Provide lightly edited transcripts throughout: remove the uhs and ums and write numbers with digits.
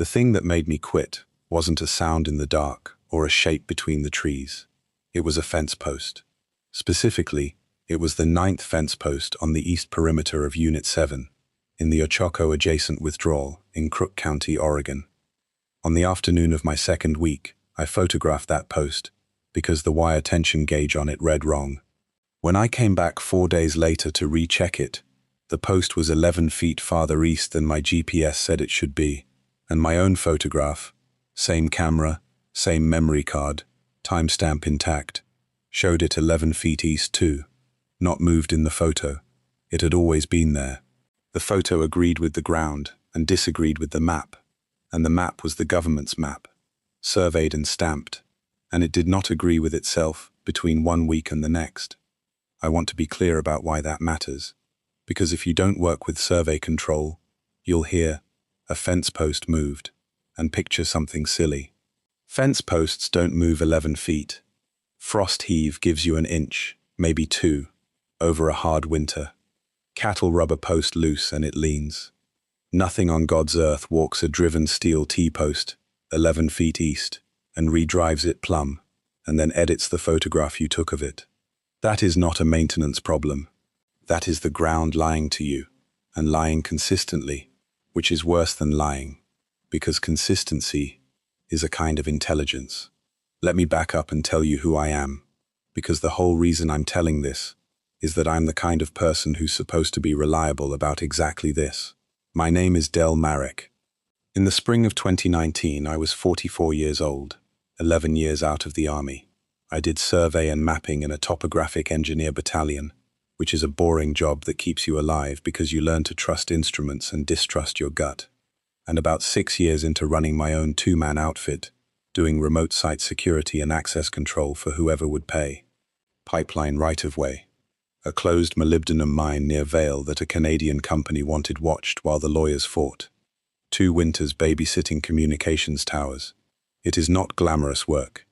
The thing that made me quit wasn't a sound in the dark or a shape between the trees. It was a fence post. Specifically, it was the 9th fence post on the east perimeter of Unit 7, in the Ochoco-adjacent withdrawal in Crook County, Oregon. On the afternoon of my second week, I photographed that post because the wire tension gauge on it read wrong. When I came back 4 days later to recheck it, the post was 11 feet farther east than my GPS said it should be, and my own photograph, same camera, same memory card, timestamp intact, showed it 11 feet east too, not moved in the photo. It had always been there. The photo agreed with the ground and disagreed with the map, and the map was the government's map, surveyed and stamped, and it did not agree with itself between 1 week and the next. I want to be clear about why that matters, because if you don't work with survey control, you'll hear, a fence post moved, and picture something silly. Fence posts don't move 11 feet. Frost heave gives you an inch, maybe 2, over a hard winter. Cattle rub a post loose and it leans. Nothing on God's earth walks a driven steel T-post 11 feet east and redrives it plumb, and then edits the photograph you took of it. That is not a maintenance problem. That is the ground lying to you, and lying consistently, which is worse than lying, because consistency is a kind of intelligence. Let me back up and tell you who I am, because the whole reason I'm telling this is that I'm the kind of person who's supposed to be reliable about exactly this. My name is Del Marek. In the spring of 2019, I was 44 years old, 11 years out of the army. I did survey and mapping in a topographic engineer battalion, which is a boring job that keeps you alive because you learn to trust instruments and distrust your gut. And about 6 years into running my own 2-man outfit, doing remote site security and access control for whoever would pay. Pipeline right-of-way. A closed molybdenum mine near Vale that a Canadian company wanted watched while the lawyers fought. 2 winters babysitting communications towers. It is not glamorous work.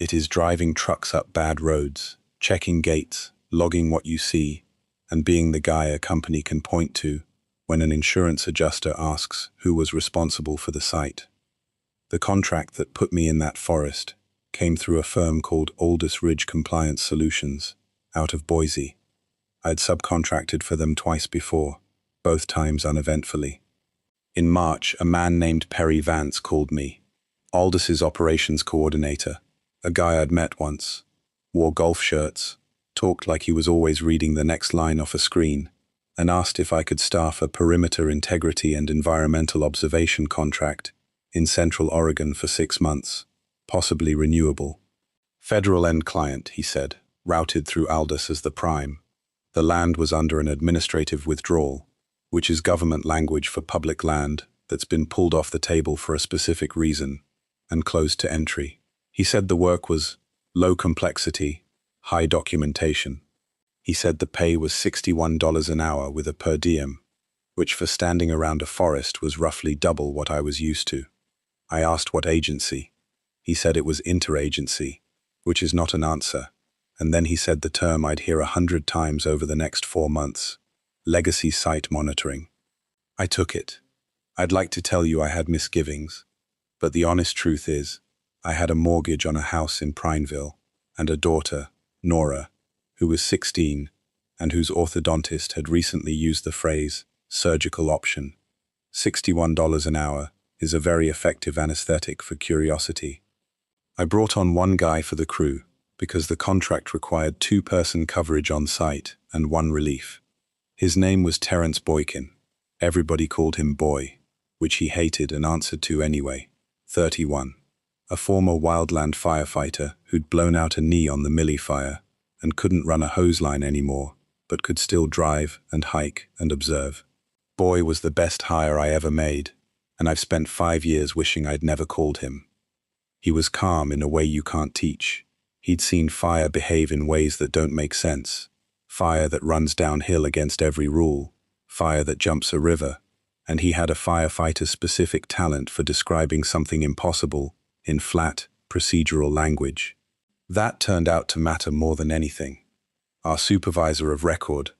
It is driving trucks up bad roads, checking gates, logging what you see, and being the guy a company can point to when an insurance adjuster asks who was responsible for the site. The contract that put me in that forest came through a firm called Aldous Ridge Compliance Solutions, out of Boise. I'd subcontracted for them twice before, both times uneventfully. In March, a man named Perry Vance called me, Aldous's operations coordinator, a guy I'd met once, wore golf shirts, talked like he was always reading the next line off a screen, and asked if I could staff a perimeter integrity and environmental observation contract in Central Oregon for 6 months, possibly renewable. Federal end client, he said, routed through Aldous as the prime. The land was under an administrative withdrawal, which is government language for public land that's been pulled off the table for a specific reason and closed to entry. He said the work was low complexity, high documentation. He said the pay was $61 an hour with a per diem, which for standing around a forest was roughly double what I was used to. I asked what agency. He said it was interagency, which is not an answer, and then he said the term I'd hear 100 times over the next 4 months, legacy site monitoring. I took it. I'd like to tell you I had misgivings, but the honest truth is, I had a mortgage on a house in Prineville, and a daughter, Nora, who was 16, and whose orthodontist had recently used the phrase, surgical option. $61 an hour is a very effective anesthetic for curiosity. I brought on 1 guy for the crew, because the contract required 2-person coverage on site and 1 relief. His name was Terrence Boykin. Everybody called him Boy, which he hated and answered to anyway. 31. A former wildland firefighter who'd blown out a knee on the Millie fire and couldn't run a hose line anymore, but could still drive and hike and observe. Boy was the best hire I ever made, and I've spent 5 years wishing I'd never called him. He was calm in a way you can't teach. He'd seen fire behave in ways that don't make sense. Fire that runs downhill against every rule. Fire that jumps a river. And he had a firefighter's specific talent for describing something impossible in flat, procedural language. That turned out to matter more than anything. Our supervisor of record,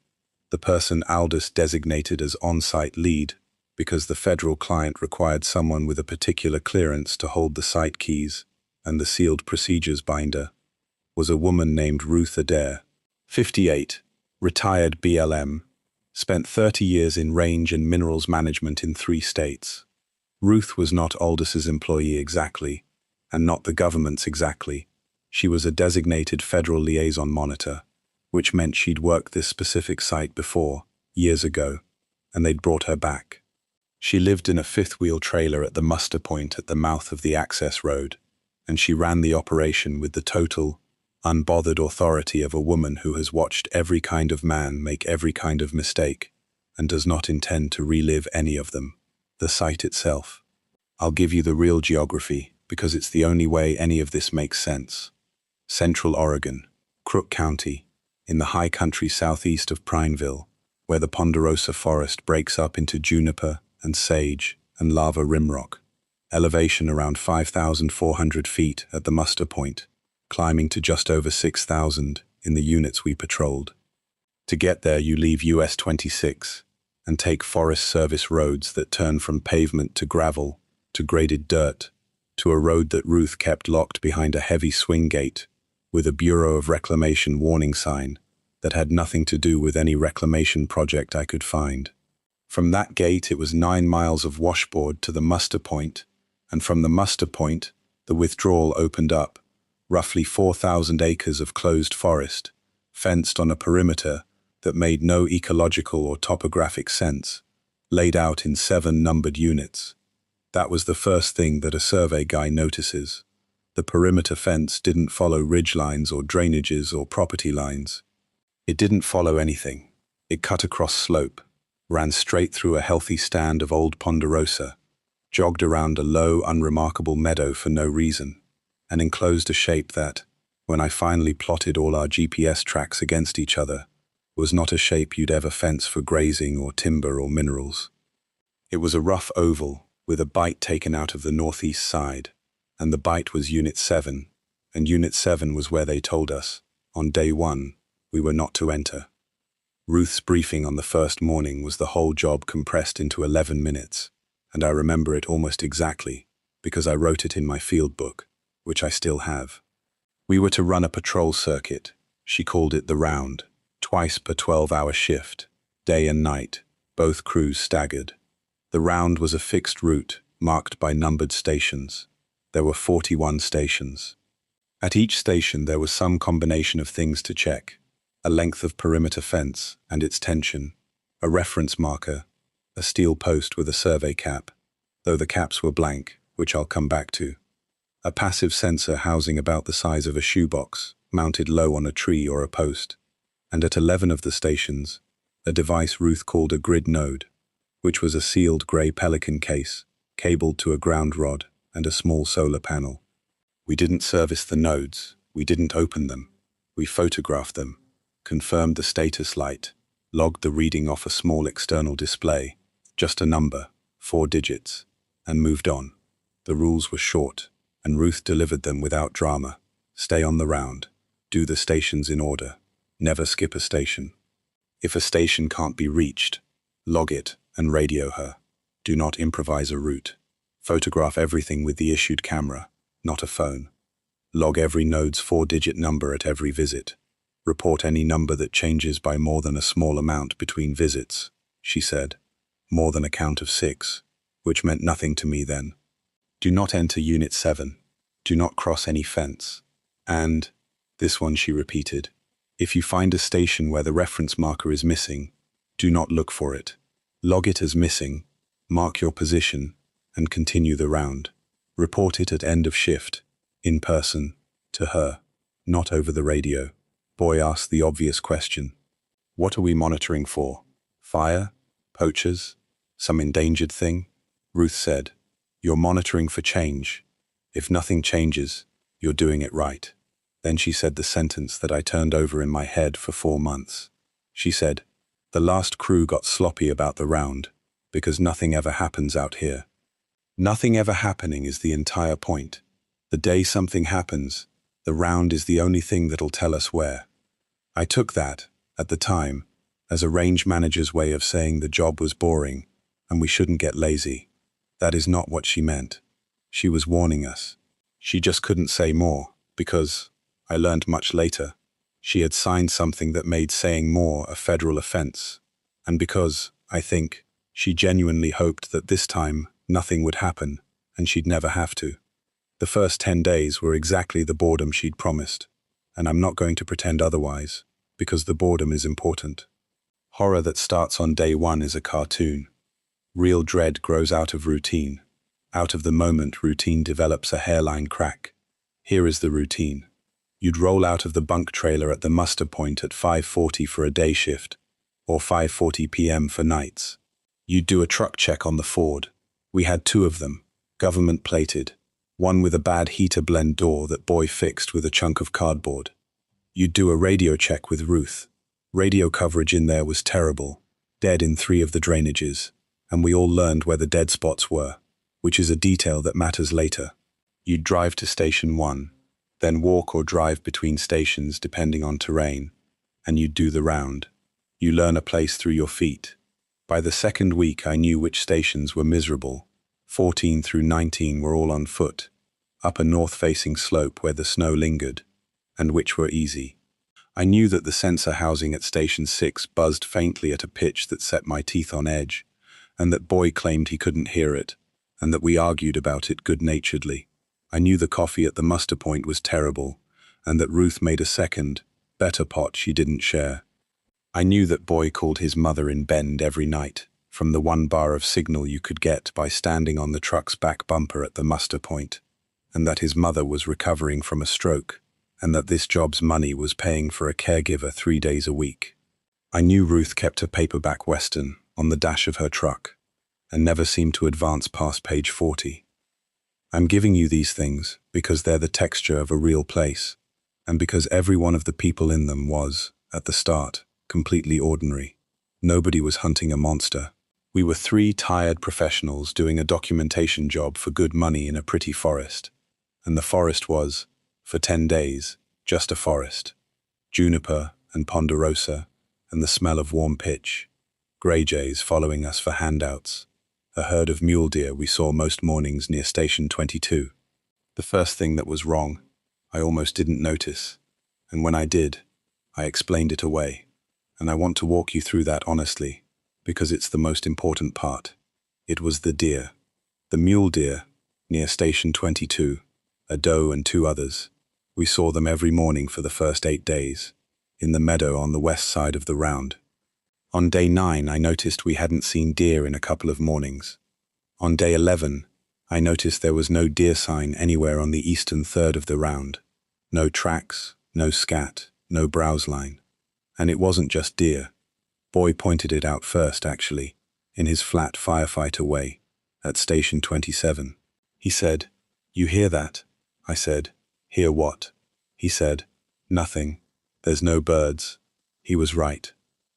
the person Aldous designated as on-site lead, because the federal client required someone with a particular clearance to hold the site keys and the sealed procedures binder, was a woman named Ruth Adair, 58, retired BLM, spent 30 years in range and minerals management in 3 states. Ruth was not Aldous' employee exactly, and not the government's exactly. She was a designated federal liaison monitor, which meant she'd worked this specific site before, years ago, and they'd brought her back. She lived in a fifth-wheel trailer at the muster point at the mouth of the access road, and she ran the operation with the total, unbothered authority of a woman who has watched every kind of man make every kind of mistake and does not intend to relive any of them. The site itself. I'll give you the real geography because it's the only way any of this makes sense. Central Oregon, Crook County, in the high country southeast of Prineville, where the ponderosa forest breaks up into juniper and sage and lava rimrock. Elevation around 5,400 feet at the muster point, climbing to just over 6,000 in the units we patrolled. To get there, you leave US 26 and take Forest Service roads that turn from pavement to gravel to graded dirt to a road that Ruth kept locked behind a heavy swing gate with a Bureau of Reclamation warning sign that had nothing to do with any reclamation project I could find. From that gate, it was 9 miles of washboard to the muster point, and from the muster point, the withdrawal opened up, roughly 4,000 acres of closed forest, fenced on a perimeter that made no ecological or topographic sense, laid out in 7 numbered units. That was the first thing that a survey guy notices. The perimeter fence didn't follow ridgelines or drainages or property lines. It didn't follow anything. It cut across slope, ran straight through a healthy stand of old ponderosa, jogged around a low, unremarkable meadow for no reason, and enclosed a shape that, when I finally plotted all our GPS tracks against each other, was not a shape you'd ever fence for grazing or timber or minerals. It was a rough oval with a bite taken out of the northeast side, and the bite was Unit 7, and Unit 7 was where they told us, on day 1, we were not to enter. Ruth's briefing on the first morning was the whole job compressed into 11 minutes, and I remember it almost exactly because I wrote it in my field book, which I still have. We were to run a patrol circuit. She called it the round, twice per 12-hour shift, day and night, both crews staggered. The round was a fixed route marked by numbered stations. There were 41 stations. At each station there was some combination of things to check: a length of perimeter fence and its tension, a reference marker, a steel post with a survey cap, though the caps were blank, which I'll come back to, a passive sensor housing about the size of a shoebox, mounted low on a tree or a post, and at 11 of the stations, a device Ruth called a grid node, which was a sealed grey Pelican case, cabled to a ground rod and a small solar panel. We didn't service the nodes, we didn't open them, we photographed them, confirmed the status light, logged the reading off a small external display, just a number, 4 digits, and moved on. The rules were short, and Ruth delivered them without drama. Stay on the round, do the stations in order, never skip a station. If a station can't be reached, log it and radio her. Do not improvise a route. Photograph everything with the issued camera, not a phone. Log every node's 4-digit number at every visit. Report any number that changes by more than a small amount between visits, she said. More than a count of 6, which meant nothing to me then. Do not enter Unit 7. Do not cross any fence. And, this one she repeated, if you find a station where the reference marker is missing, do not look for it. Log it as missing, mark your position, and continue the round. Report it at end of shift, in person, to her, not over the radio. Boy asked the obvious question. What are we monitoring for? Fire? Poachers? Some endangered thing? Ruth said, you're monitoring for change. If nothing changes, you're doing it right. Then she said the sentence that I turned over in my head for 4 months. She said, the last crew got sloppy about the round, because nothing ever happens out here. Nothing ever happening is the entire point. The day something happens, the round is the only thing that'll tell us where. I took that, at the time, as a range manager's way of saying the job was boring, and we shouldn't get lazy. That is not what she meant. She was warning us. She just couldn't say more, because, I learned much later, she had signed something that made saying more a federal offense, and because, I think, she genuinely hoped that this time nothing would happen and she'd never have to. The first 10 days were exactly the boredom she'd promised, and I'm not going to pretend otherwise, because the boredom is important. Horror that starts on day one is a cartoon. Real dread grows out of routine. Out of the moment routine develops a hairline crack. Here is the routine. You'd roll out of the bunk trailer at the muster point at 5:40 for a day shift, or 5:40 p.m. for nights. You'd do a truck check on the Ford. We had 2 of them, government plated, one with a bad heater blend door that boy fixed with a chunk of cardboard. You'd do a radio check with Ruth. Radio coverage in there was terrible, dead in 3 of the drainages, and we all learned where the dead spots were, which is a detail that matters later. You'd drive to Station 1, then walk or drive between stations depending on terrain, and you'd do the round. You learn a place through your feet. By the second week I knew which stations were miserable. 14 through 19 were all on foot, up a north-facing slope where the snow lingered, and which were easy. I knew that the sensor housing at Station 6 buzzed faintly at a pitch that set my teeth on edge, and that Boy claimed he couldn't hear it, and that we argued about it good-naturedly. I knew the coffee at the muster point was terrible, and that Ruth made a second, better pot she didn't share. I knew that Boy called his mother in Bend every night, from the 1 bar of signal you could get by standing on the truck's back bumper at the muster point, and that his mother was recovering from a stroke, and that this job's money was paying for a caregiver 3 days a week. I knew Ruth kept a paperback Western on the dash of her truck, and never seemed to advance past page 40. I'm giving you these things because they're the texture of a real place, and because every one of the people in them was, at the start, completely ordinary. Nobody was hunting a monster. We were 3 tired professionals doing a documentation job for good money in a pretty forest. And the forest was, for 10 days, just a forest. Juniper and ponderosa, and the smell of warm pitch. Grey jays following us for handouts. A herd of mule deer we saw most mornings near Station 22. The first thing that was wrong, I almost didn't notice, and when I did, I explained it away. And I want to walk you through that honestly, because it's the most important part. It was the deer. The mule deer, near Station 22, a doe and 2 others. We saw them every morning for the first 8 days, in the meadow on the west side of the round. On day 9, I noticed we hadn't seen deer in a couple of mornings. On day 11, I noticed there was no deer sign anywhere on the eastern third of the round. No tracks, no scat, no browse line. And it wasn't just deer. Boy pointed it out first, actually, in his flat firefighter way, at Station 27. He said, "You hear that?" I said, "Hear what?" He said, "Nothing. There's no birds." He was right.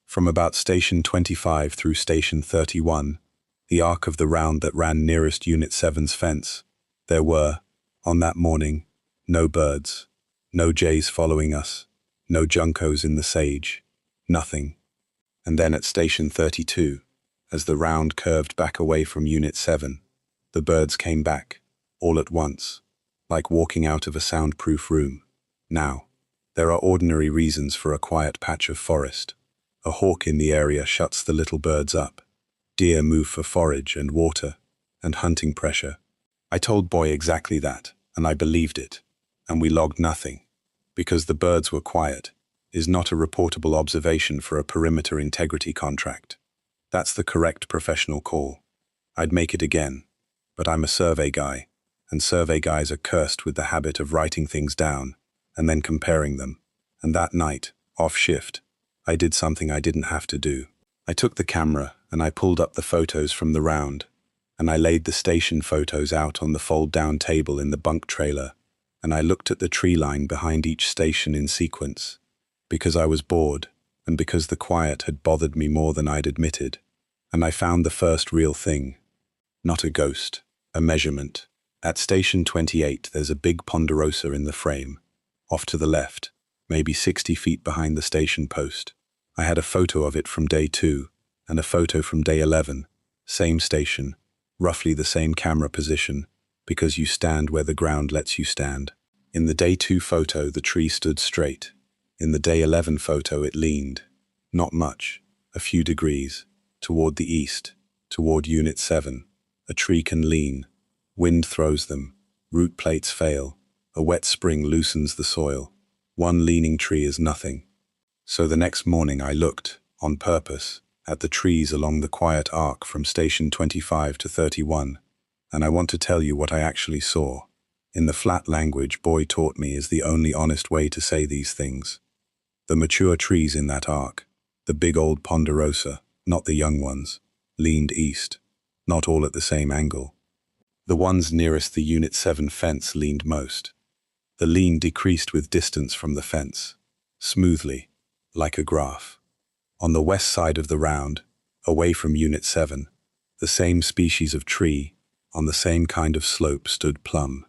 From about Station 25 through Station 31, the arc of the round that ran nearest Unit 7's fence, there were, on that morning, no birds, no jays following us, no juncos in the sage, nothing. And then at Station 32, as the round curved back away from Unit 7, the birds came back, all at once, like walking out of a soundproof room. Now, there are ordinary reasons for a quiet patch of forest. A hawk in the area shuts the little birds up. Deer move for forage and water, and hunting pressure. I told Boy exactly that, and I believed it. And we logged nothing, because the birds were quiet, is not a reportable observation for a perimeter integrity contract. That's the correct professional call. I'd make it again, but I'm a survey guy, and survey guys are cursed with the habit of writing things down, and then comparing them. And that night, off shift, I did something I didn't have to do. I took the camera and I pulled up the photos from the round, and I laid the station photos out on the fold-down table in the bunk trailer, and I looked at the tree line behind each station in sequence, because I was bored and because the quiet had bothered me more than I'd admitted. And I found the first real thing. Not a ghost, a measurement. At Station 28 there's a big ponderosa in the frame, off to the left, maybe 60 feet behind the station post. I had a photo of it from day 2 and a photo from day 11, Same station, roughly the same camera position, because you stand where the ground lets you stand. In the day 2 photo, the tree stood straight. In the day 11 photo, it leaned. Not much, a few degrees, toward the east, toward Unit 7. A tree can lean. Wind throws them. Root plates fail. A wet spring loosens the soil. One leaning tree is nothing. So the next morning I looked, on purpose, at the trees along the quiet arc from station 25 to 31, and I want to tell you what I actually saw. In the flat language Boy taught me is the only honest way to say these things. The mature trees in that arc, the big old ponderosa, not the young ones, leaned east, not all at the same angle. The ones nearest the Unit 7 fence leaned most. The lean decreased with distance from the fence, smoothly, like a graph. On the west side of the round, away from Unit 7, the same species of tree, on the same kind of slope, stood plumb.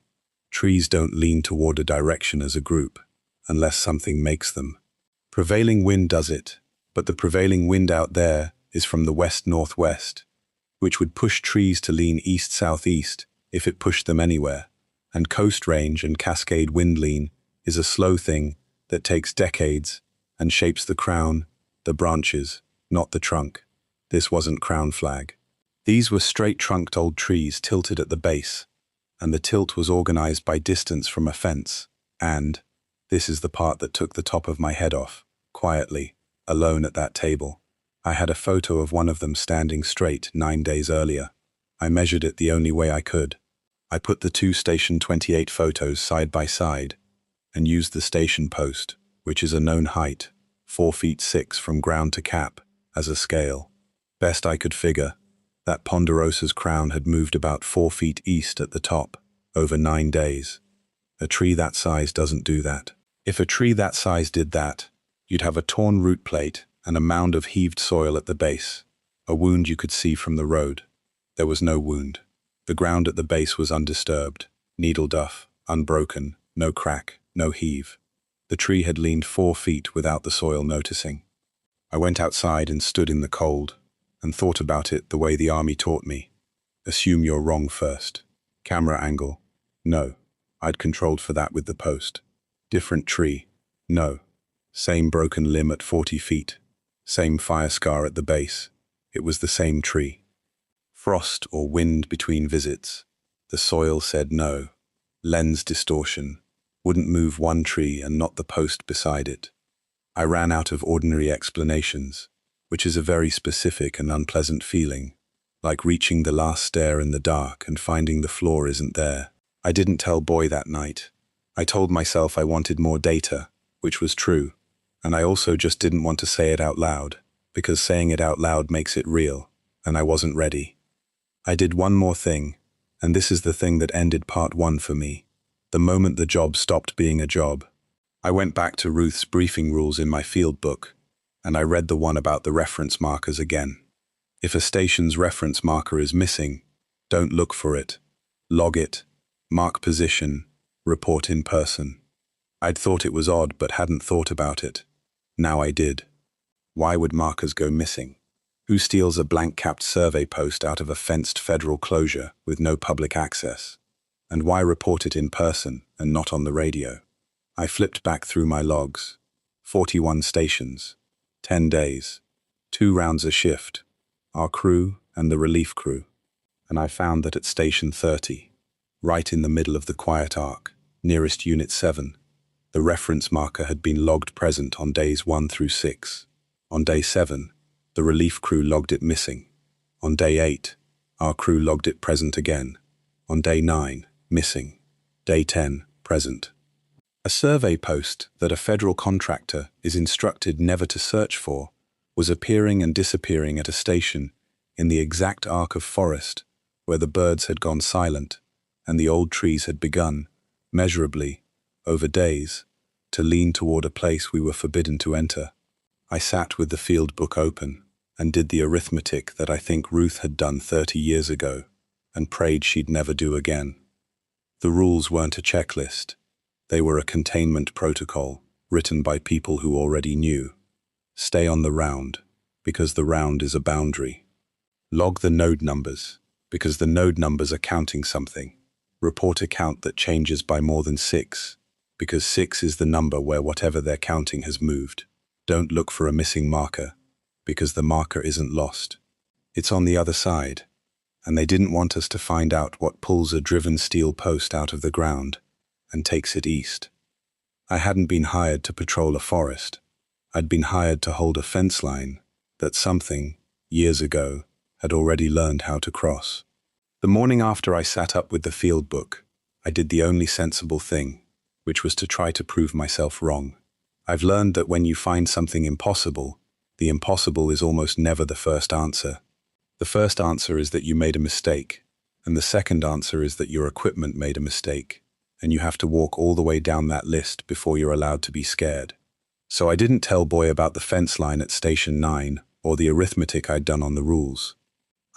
Trees don't lean toward a direction as a group, unless something makes them. Prevailing wind does it, but the prevailing wind out there is from the west-northwest, which would push trees to lean east-southeast if it pushed them anywhere, and coast range and cascade wind lean is a slow thing that takes decades and shapes the crown, the branches, not the trunk. This wasn't crown flag. These were straight-trunked old trees tilted at the base, and the tilt was organized by distance from a fence, and, this is the part that took the top of my head off, quietly, alone at that table, I had a photo of one of them standing straight 9 days earlier. I measured it the only way I could. I put the 2 station 28 photos side by side, and used the station post, which is a known height, 4 feet 6 from ground to cap, as a scale. Best I could figure, that ponderosa's crown had moved about 4 feet east at the top, over 9 days. A tree that size doesn't do that. If a tree that size did that, you'd have a torn root plate and a mound of heaved soil at the base, a wound you could see from the road. There was no wound. The ground at the base was undisturbed, needle duff, unbroken, no crack, no heave. The tree had leaned 4 feet without the soil noticing. I went outside and stood in the cold, and thought about it the way the army taught me. Assume you're wrong first. Camera angle. No. I'd controlled for that with the post. Different tree. No. Same broken limb at 40 feet. Same fire scar at the base. It was the same tree. Frost or wind between visits. The soil said no. Lens distortion. Wouldn't move one tree and not the post beside it. I ran out of ordinary explanations, which is a very specific and unpleasant feeling, like reaching the last stair in the dark and finding the floor isn't there. I didn't tell Boy that night. I told myself I wanted more data, which was true, and I also just didn't want to say it out loud, because saying it out loud makes it real, and I wasn't ready. I did one more thing, and this is the thing that ended part 1 for me, the moment the job stopped being a job. I went back to Ruth's briefing rules in my field book, and I read the one about the reference markers again. If a station's reference marker is missing, don't look for it. Log it, mark position, report in person. I'd thought it was odd but hadn't thought about it. Now I did. Why would markers go missing? Who steals a blank-capped survey post out of a fenced federal closure with no public access? And why report it in person and not on the radio? I flipped back through my logs. 41 stations, 10 days, 2 rounds a shift, our crew and the relief crew. And I found that at station 30, right in the middle of the quiet arc, nearest Unit 7, the reference marker had been logged present on days 1 through 6. On day 7, the relief crew logged it missing. On day 8, our crew logged it present again. On day 9, missing. Day 10, present. A survey post that a federal contractor is instructed never to search for was appearing and disappearing at a station in the exact arc of forest where the birds had gone silent and the old trees had begun, measurably, over days, to lean toward a place we were forbidden to enter. I sat with the field book open and did the arithmetic that I think Ruth had done 30 years ago and prayed she'd never do again. The rules weren't a checklist. They were a containment protocol written by people who already knew. Stay on the round, because the round is a boundary. Log the node numbers, because the node numbers are counting something. Report a count that changes by more than 6, because 6 is the number where whatever they're counting has moved. Don't look for a missing marker, because the marker isn't lost. It's on the other side, and they didn't want us to find out what pulls a driven steel post out of the ground and takes it east. I hadn't been hired to patrol a forest. I'd been hired to hold a fence line that something, years ago, had already learned how to cross. The morning after I sat up with the field book, I did the only sensible thing, which was to try to prove myself wrong. I've learned that when you find something impossible, the impossible is almost never the first answer. The first answer is that you made a mistake, and the second answer is that your equipment made a mistake, and you have to walk all the way down that list before you're allowed to be scared. So I didn't tell Boy about the fence line at Station 9 or the arithmetic I'd done on the rules.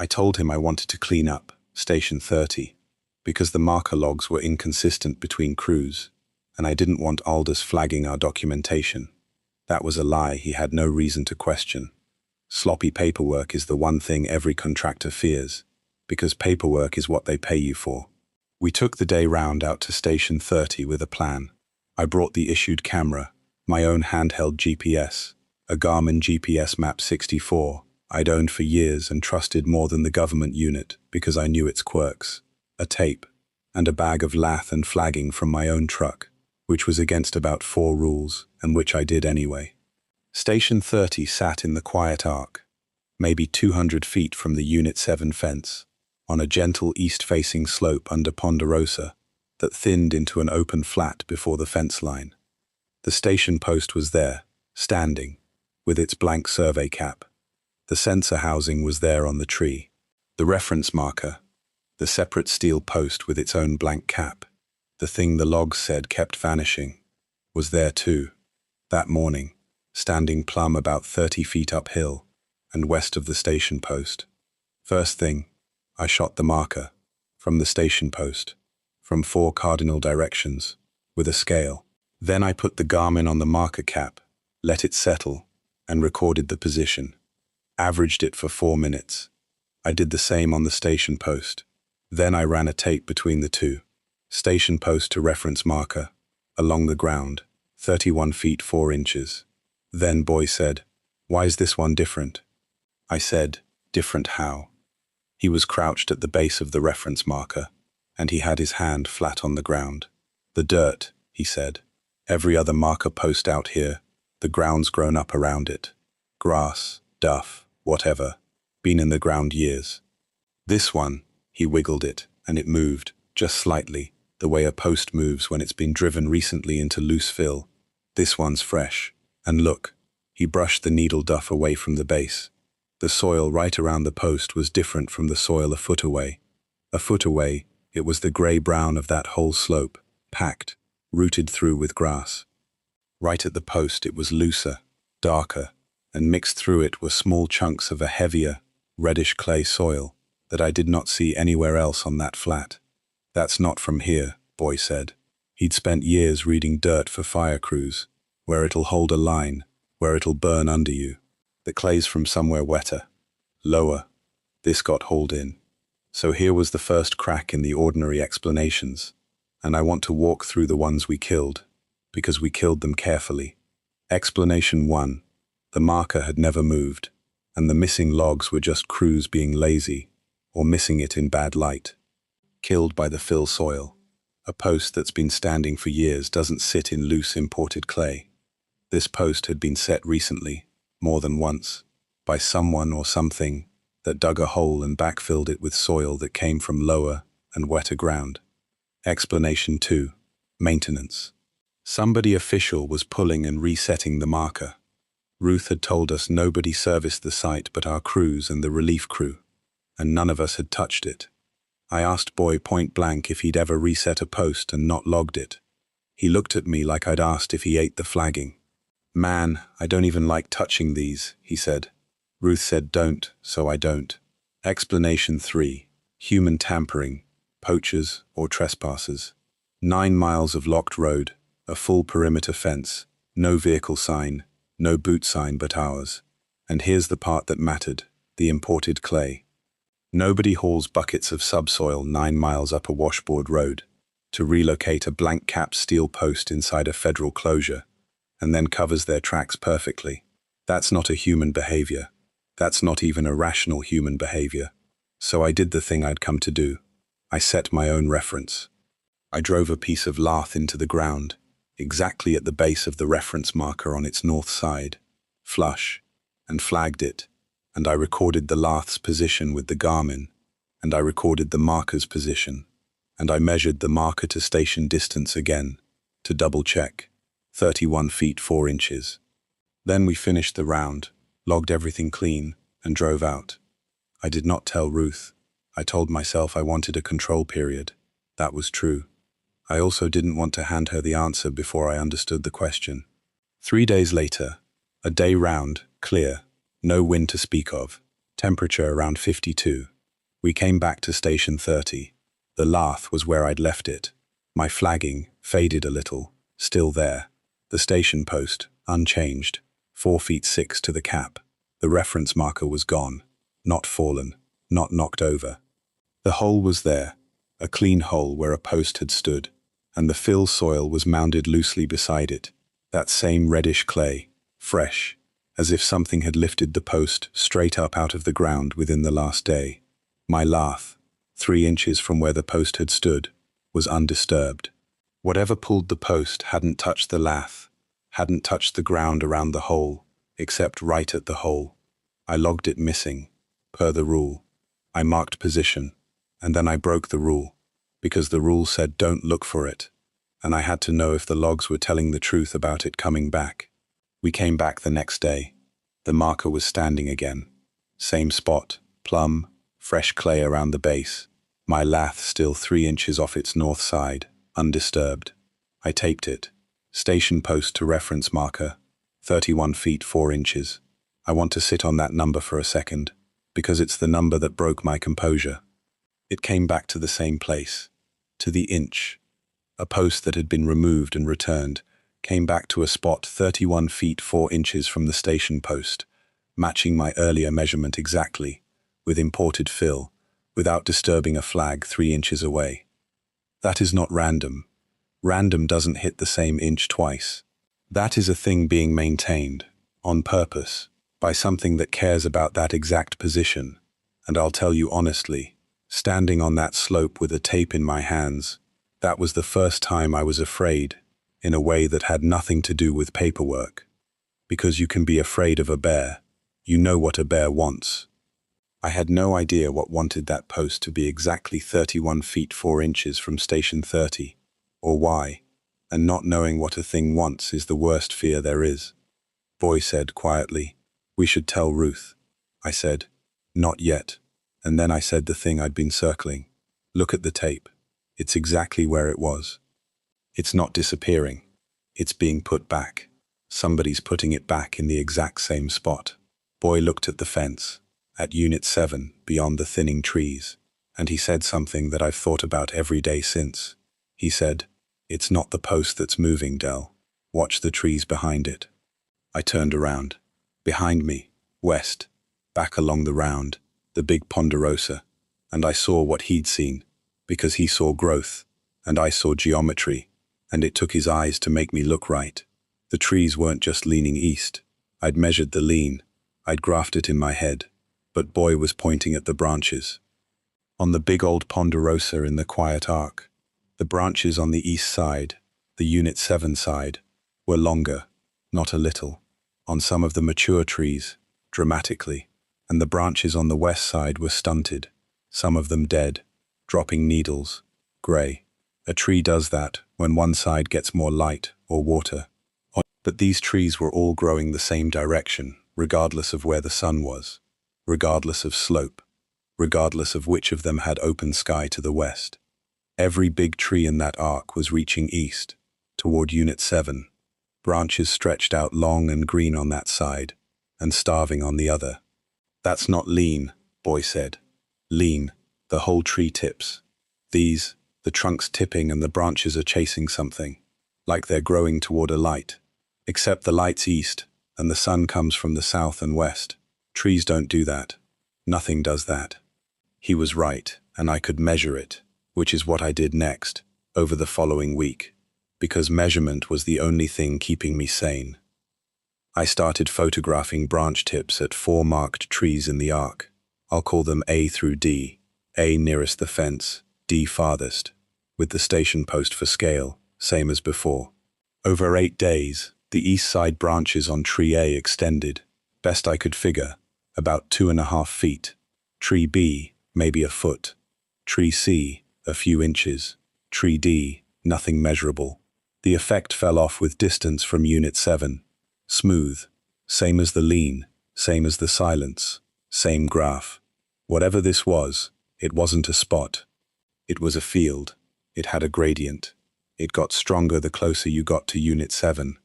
I told him I wanted to clean up Station 30 because the marker logs were inconsistent between crews, and I didn't want Aldous flagging our documentation. That was a lie he had no reason to question. Sloppy paperwork is the one thing every contractor fears, because paperwork is what they pay you for. We took the day round out to Station 30 with a plan. I brought the issued camera, my own handheld GPS, a Garmin GPS Map 64 I'd owned for years and trusted more than the government unit because I knew its quirks, a tape, and a bag of lath and flagging from my own truck, which was against about 4 rules, and which I did anyway. Station 30 sat in the quiet arc, maybe 200 feet from the Unit 7 fence, on a gentle east-facing slope under Ponderosa that thinned into an open flat before the fence line. The station post was there, standing, with its blank survey cap. The sensor housing was there on the tree. The reference marker, the separate steel post with its own blank cap, the thing the logs said kept vanishing, was there too, that morning, standing plumb about 30 feet uphill and west of the station post. First thing, I shot the marker, from the station post, from 4 cardinal directions, with a scale. Then I put the Garmin on the marker cap, let it settle, and recorded the position. Averaged it for 4 minutes. I did the same on the station post. Then I ran a tape between the two. Station post to reference marker, along the ground, 31 feet 4 inches. Then Boy said, "Why is this one different?" I said, "Different how?" He was crouched at the base of the reference marker, and he had his hand flat on the ground. "The dirt," he said. "Every other marker post out here, the ground's grown up around it. Grass, duff, whatever, been in the ground years. This one," he wiggled it, and it moved, just slightly, the way a post moves when it's been driven recently into loose fill. "This one's fresh. And look," he brushed the needle duff away from the base. The soil right around the post was different from the soil a foot away. A foot away, it was the grey-brown of that whole slope, packed, rooted through with grass. Right at the post it was looser, darker, and mixed through it were small chunks of a heavier, reddish clay soil that I did not see anywhere else on that flat. "That's not from here," Boy said. He'd spent years reading dirt for fire crews, where it'll hold a line, where it'll burn under you. The clay's from somewhere wetter, lower. This got hauled in. So here was the first crack in the ordinary explanations, and I want to walk through the ones we killed, because we killed them carefully. Explanation 1. The marker had never moved, and the missing logs were just crews being lazy, or missing it in bad light. Killed by the fill soil. A post that's been standing for years doesn't sit in loose imported clay. This post had been set recently, more than once, by someone or something that dug a hole and backfilled it with soil that came from lower and wetter ground. Explanation 2. Maintenance. Somebody official was pulling and resetting the marker. Ruth had told us nobody serviced the site but our crews and the relief crew, and none of us had touched it. I asked Boy point blank if he'd ever reset a post and not logged it. He looked at me like I'd asked if he ate the flagging. "Man, I don't even like touching these," he said. Ruth said don't, so I don't. Explanation 3. Human tampering, poachers or trespassers. 9 miles of locked road, a full perimeter fence, no vehicle sign, no boot sign but ours. And here's the part that mattered, the imported clay. Nobody hauls buckets of subsoil 9 miles up a washboard road to relocate a blank-capped steel post inside a federal closure and then covers their tracks perfectly. That's not a human behavior. That's not even a rational human behavior. So I did the thing I'd come to do. I set my own reference. I drove a piece of lath into the ground, exactly at the base of the reference marker on its north side, flush, and flagged it, and I recorded the lath's position with the Garmin, and I recorded the marker's position, and I measured the marker to station distance again, to double-check, 31 feet 4 inches. Then we finished the round, logged everything clean, and drove out. I did not tell Ruth. I told myself I wanted a control period. That was true. I also didn't want to hand her the answer before I understood the question. 3 days later, a day round, clear, no wind to speak of, temperature around 52. We came back to station 30. The lath was where I'd left it. My flagging, faded a little, still there. The station post, unchanged, 4 feet 6 to the cap. The reference marker was gone, not fallen, not knocked over. The hole was there, a clean hole where a post had stood, and the fill soil was mounded loosely beside it, that same reddish clay, fresh, as if something had lifted the post straight up out of the ground within the last day. My lath, 3 inches from where the post had stood, was undisturbed. Whatever pulled the post hadn't touched the lath, hadn't touched the ground around the hole, except right at the hole. I logged it missing, per the rule. I marked position, and then I broke the rule, because the rule said don't look for it, and I had to know if the logs were telling the truth about it coming back. We came back the next day. The marker was standing again. Same spot, plumb, fresh clay around the base. My lath still 3 inches off its north side, undisturbed. I taped it. Station post to reference marker, 31 feet 4 inches. I want to sit on that number for a second, because it's the number that broke my composure. It came back to the same place, to the inch. A post that had been removed and returned came back to a spot 31 feet 4 inches from the station post, matching my earlier measurement exactly, with imported fill, without disturbing a flag 3 inches away. That is not random. Random doesn't hit the same inch twice. That is a thing being maintained, on purpose, by something that cares about that exact position. And I'll tell you honestly, standing on that slope with a tape in my hands, that was the first time I was afraid, in a way that had nothing to do with paperwork. Because you can be afraid of a bear. You know what a bear wants. I had no idea what wanted that post to be exactly 31 feet 4 inches from station 30, or why, and not knowing what a thing wants is the worst fear there is. Boy said quietly, "We should tell Ruth." I said, "Not yet." And then I said the thing I'd been circling. Look at the tape. It's exactly where it was. It's not disappearing. It's being put back. Somebody's putting it back in the exact same spot. Boy looked at the fence, at Unit 7, beyond the thinning trees, and he said something that I've thought about every day since. He said, "It's not the post that's moving, Del. Watch the trees behind it." I turned around. Behind me, west, back along the round, the big ponderosa, and I saw what he'd seen, because he saw growth, and I saw geometry, and it took his eyes to make me look right. The trees weren't just leaning east. I'd measured the lean. I'd graphed it in my head, but Boy was pointing at the branches. On the big old ponderosa in the quiet arc, the branches on the east side, the Unit 7 side, were longer, not a little. On some of the mature trees, dramatically, and the branches on the west side were stunted, some of them dead, dropping needles, grey. A tree does that when one side gets more light or water. But these trees were all growing the same direction, regardless of where the sun was, regardless of slope, regardless of which of them had open sky to the west. Every big tree in that arc was reaching east, toward Unit 7. Branches stretched out long and green on that side, and starving on the other. "That's not lean," Boy said. "Lean, the whole tree tips. These, the trunk's tipping and the branches are chasing something, like they're growing toward a light. Except the light's east, and the sun comes from the south and west. Trees don't do that. Nothing does that." He was right, and I could measure it, which is what I did next, over the following week, because measurement was the only thing keeping me sane. I started photographing branch tips at 4 marked trees in the arc. I'll call them A through D, A nearest the fence, D farthest, with the station post for scale, same as before. Over 8 days, the east side branches on tree A extended, best I could figure, about 2.5 feet. Tree B, maybe a foot. Tree C, a few inches. Tree D, nothing measurable. The effect fell off with distance from Unit 7. Smooth, same as the lean, same as the silence, same graph. Whatever this was, it wasn't a spot. It was a field. It had a gradient. It got stronger the closer you got to Unit 7,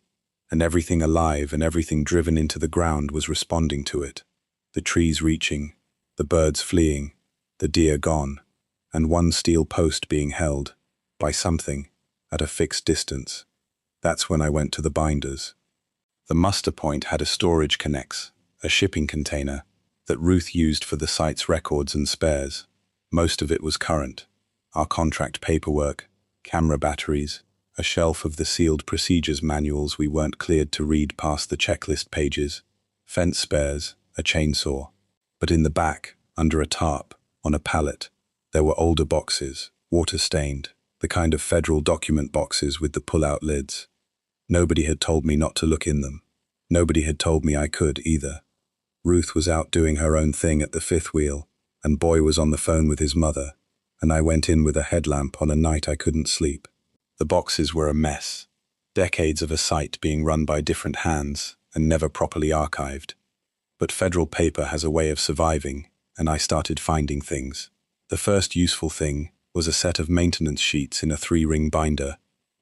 and everything alive and everything driven into the ground was responding to it. The trees reaching, the birds fleeing, the deer gone, and one steel post being held, by something, at a fixed distance. That's when I went to the binders. The muster point had a storage connex, a shipping container, that Ruth used for the site's records and spares. Most of it was current. Our contract paperwork, camera batteries, a shelf of the sealed procedures manuals we weren't cleared to read past the checklist pages, fence spares, a chainsaw. But in the back, under a tarp, on a pallet, there were older boxes, water-stained, the kind of federal document boxes with the pull-out lids. Nobody had told me not to look in them. Nobody had told me I could, either. Ruth was out doing her own thing at the fifth wheel, and Boy was on the phone with his mother, and I went in with a headlamp on a night I couldn't sleep. The boxes were a mess. Decades of a site being run by different hands and never properly archived. But federal paper has a way of surviving, and I started finding things. The first useful thing was a set of maintenance sheets in a 3-ring binder,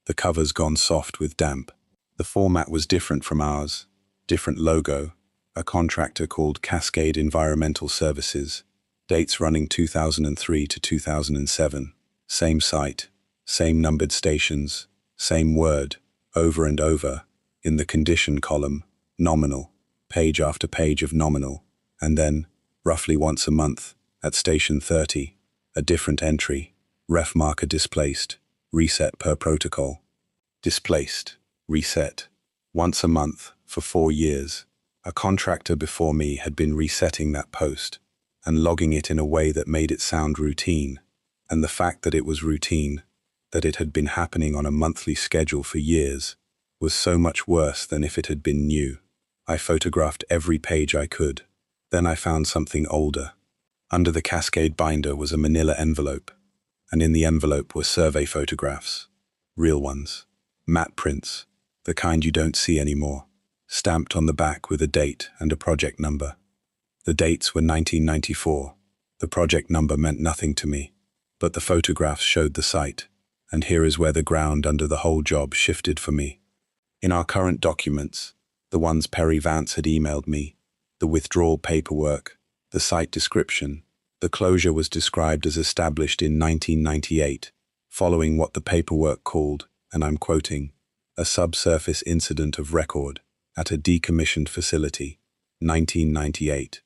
the covers gone soft with damp. The format was different from ours, different logo, a contractor called Cascade Environmental Services, dates running 2003 to 2007, same site, same numbered stations, same word, over and over, in the condition column, nominal, page after page of nominal, and then, roughly once a month, at station 30, a different entry, ref marker displaced, reset per protocol. Displaced, reset, once a month for 4 years. A contractor before me had been resetting that post and logging it in a way that made it sound routine, and the fact that it was routine, that it had been happening on a monthly schedule for years, was so much worse than if it had been new. I photographed every page I could. Then I found something older. Under the Cascade binder was a manila envelope, and in the envelope were survey photographs, real ones, matte prints, the kind you don't see anymore, stamped on the back with a date and a project number. The dates were 1994. The project number meant nothing to me, but the photographs showed the site, and here is where the ground under the whole job shifted for me. In our current documents, the ones Perry Vance had emailed me, the withdrawal paperwork, the site description, the closure was described as established in 1998, following what the paperwork called, and I'm quoting, a subsurface incident of record at a decommissioned facility, 1998.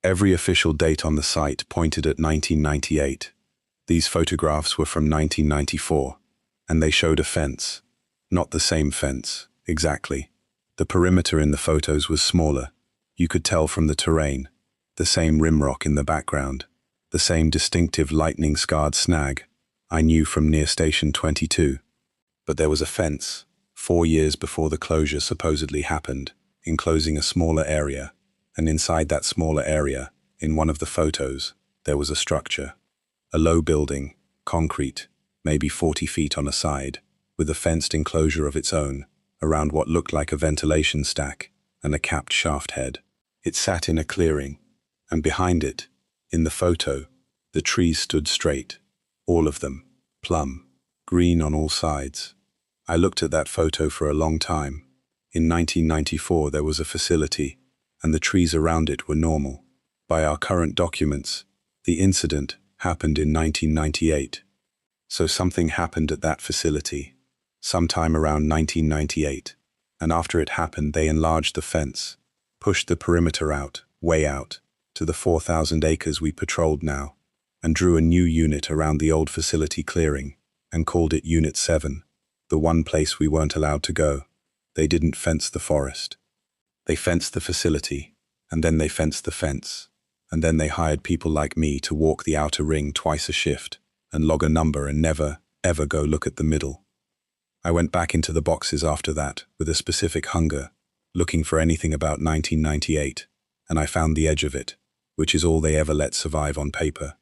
Every official date on the site pointed at 1998. These photographs were from 1994, and they showed a fence. Not the same fence, exactly. The perimeter in the photos was smaller. You could tell from the terrain. The same rimrock in the background. The same distinctive lightning-scarred snag I knew from near Station 22. But there was a fence, 4 years before the closure supposedly happened, enclosing a smaller area, and inside that smaller area, in one of the photos, there was a structure. A low building, concrete, maybe 40 feet on a side, with a fenced enclosure of its own, around what looked like a ventilation stack and a capped shaft head. It sat in a clearing, and behind it, in the photo, the trees stood straight, all of them, plumb, green on all sides. I looked at that photo for a long time. In 1994 there was a facility, and the trees around it were normal. By our current documents, the incident happened in 1998. So something happened at that facility, sometime around 1998, and after it happened they enlarged the fence, pushed the perimeter out, way out, to the 4,000 acres we patrolled now, and drew a new unit around the old facility clearing and called it Unit 7, the one place we weren't allowed to go. They didn't fence the forest. They fenced the facility, and then they fenced the fence, and then they hired people like me to walk the outer ring twice a shift and log a number and never, ever go look at the middle. I went back into the boxes after that with a specific hunger, looking for anything about 1998, and I found the edge of it, which is all they ever let survive on paper.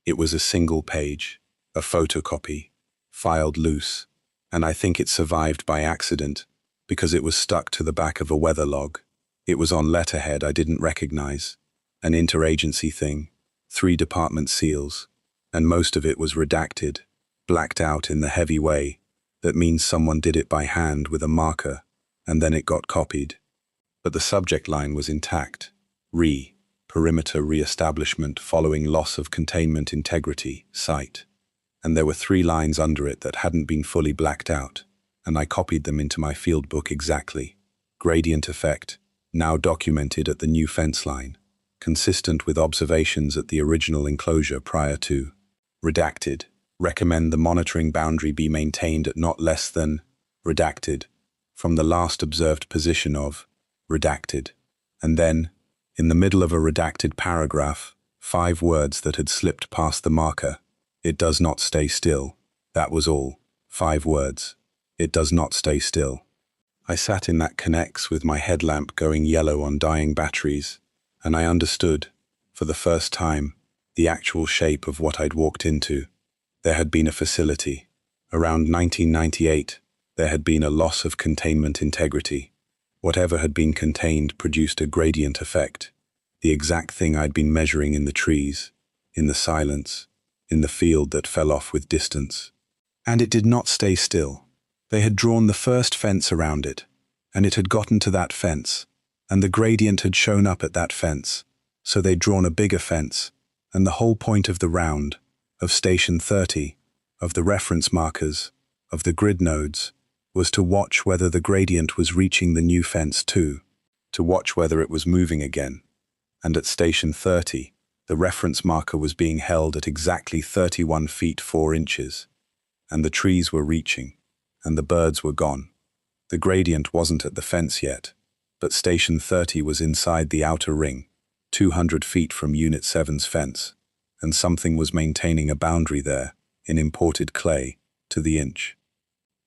It was a single page, a photocopy, filed loose, and I think it survived by accident because it was stuck to the back of a weather log. It was on letterhead I didn't recognize, an interagency thing, 3 department seals, and most of it was redacted, blacked out in the heavy way that means someone did it by hand with a marker, and then it got copied. But the subject line was intact. Perimeter re-establishment following loss of containment integrity, site. And there were 3 lines under it that hadn't been fully blacked out, and I copied them into my field book exactly. Gradient effect, now documented at the new fence line, consistent with observations at the original enclosure prior to. Redacted, recommend the monitoring boundary be maintained at not less than. Redacted, from the last observed position of. Redacted. And then, in the middle of a redacted paragraph, 5 words that had slipped past the marker. It does not stay still. That was all. 5 words. It does not stay still. I sat in that Connex with my headlamp going yellow on dying batteries, and I understood, for the first time, the actual shape of what I'd walked into. There had been a facility. Around 1998, there had been a loss of containment integrity. Whatever had been contained produced a gradient effect, the exact thing I'd been measuring in the trees, in the silence, in the field that fell off with distance. And it did not stay still. They had drawn the first fence around it, and it had gotten to that fence, and the gradient had shown up at that fence, so they'd drawn a bigger fence, and the whole point of the round, of Station 30, of the reference markers, of the grid nodes, was to watch whether the gradient was reaching the new fence too, to watch whether it was moving again. And at Station 30, the reference marker was being held at exactly 31 feet 4 inches, and the trees were reaching, and the birds were gone. The gradient wasn't at the fence yet, but Station 30 was inside the outer ring, 200 feet from Unit 7's fence, and something was maintaining a boundary there, in imported clay, to the inch.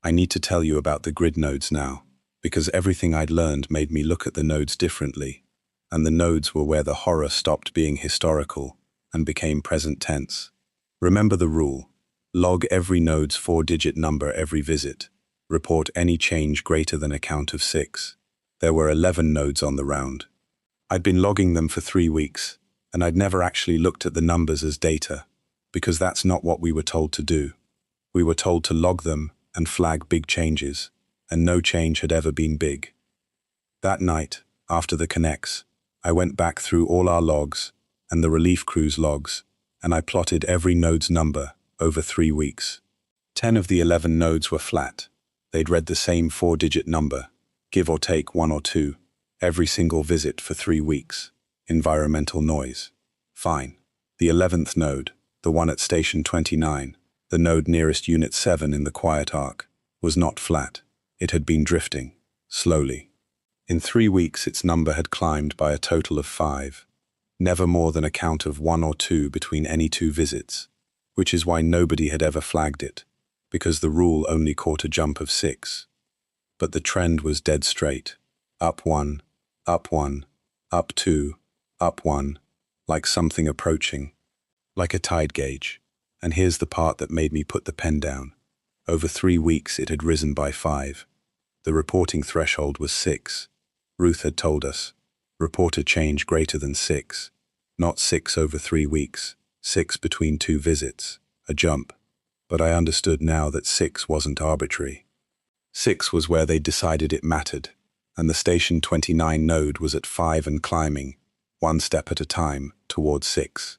I need to tell you about the grid nodes now, because everything I'd learned made me look at the nodes differently, and the nodes were where the horror stopped being historical and became present tense. Remember the rule: log every node's 4-digit number every visit. Report any change greater than a count of 6. There were 11 nodes on the round. I'd been logging them for 3 weeks, and I'd never actually looked at the numbers as data, because that's not what we were told to do. We were told to log them and flag big changes, and no change had ever been big. That night, after the Connex, I went back through all our logs and the relief crew's logs, and I plotted every node's number over 3 weeks. 10 of the 11 nodes were flat. They'd read the same 4-digit number, give or take 1 or 2, every single visit for 3 weeks. Environmental noise. Fine. The 11th node, the one at Station 29, the node nearest Unit 7 in the quiet arc, was not flat. It had been drifting, slowly. In 3 weeks its number had climbed by a total of 5, never more than a count of 1 or 2 between any 2 visits, which is why nobody had ever flagged it, because the rule only caught a jump of 6. But the trend was dead straight. Up 1, up 1, up 2, up 1, like something approaching, like a tide gauge. And here's the part that made me put the pen down. Over 3 weeks it had risen by 5. The reporting threshold was 6. Ruth had told us, report a change greater than 6. Not 6 over 3 weeks, 6 between 2 visits, a jump. But I understood now that 6 wasn't arbitrary. 6 was where they decided it mattered, and the Station 29 node was at 5 and climbing, 1 step at a time, toward 6.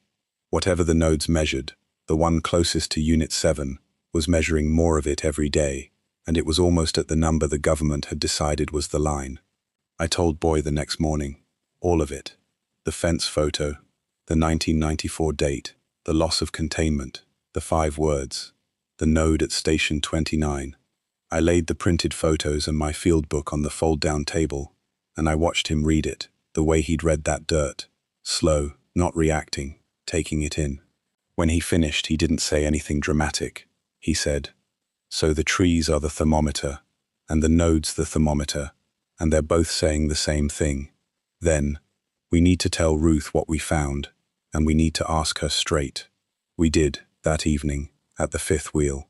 Whatever the nodes measured, the one closest to Unit 7 was measuring more of it every day, and it was almost at the number the government had decided was the line. I told Boy the next morning, all of it. The fence photo, the 1994 date, the loss of containment, the 5 words, the node at station 29. I laid the printed photos and my field book on the fold-down table, and I watched him read it, the way he'd read that dirt. Slow, not reacting, taking it in. When he finished, he didn't say anything dramatic. He said, "So the trees are the thermometer, and the node's the thermometer, and they're both saying the same thing. Then, we need to tell Ruth what we found, and we need to ask her straight." We did, that evening, at the 5th wheel.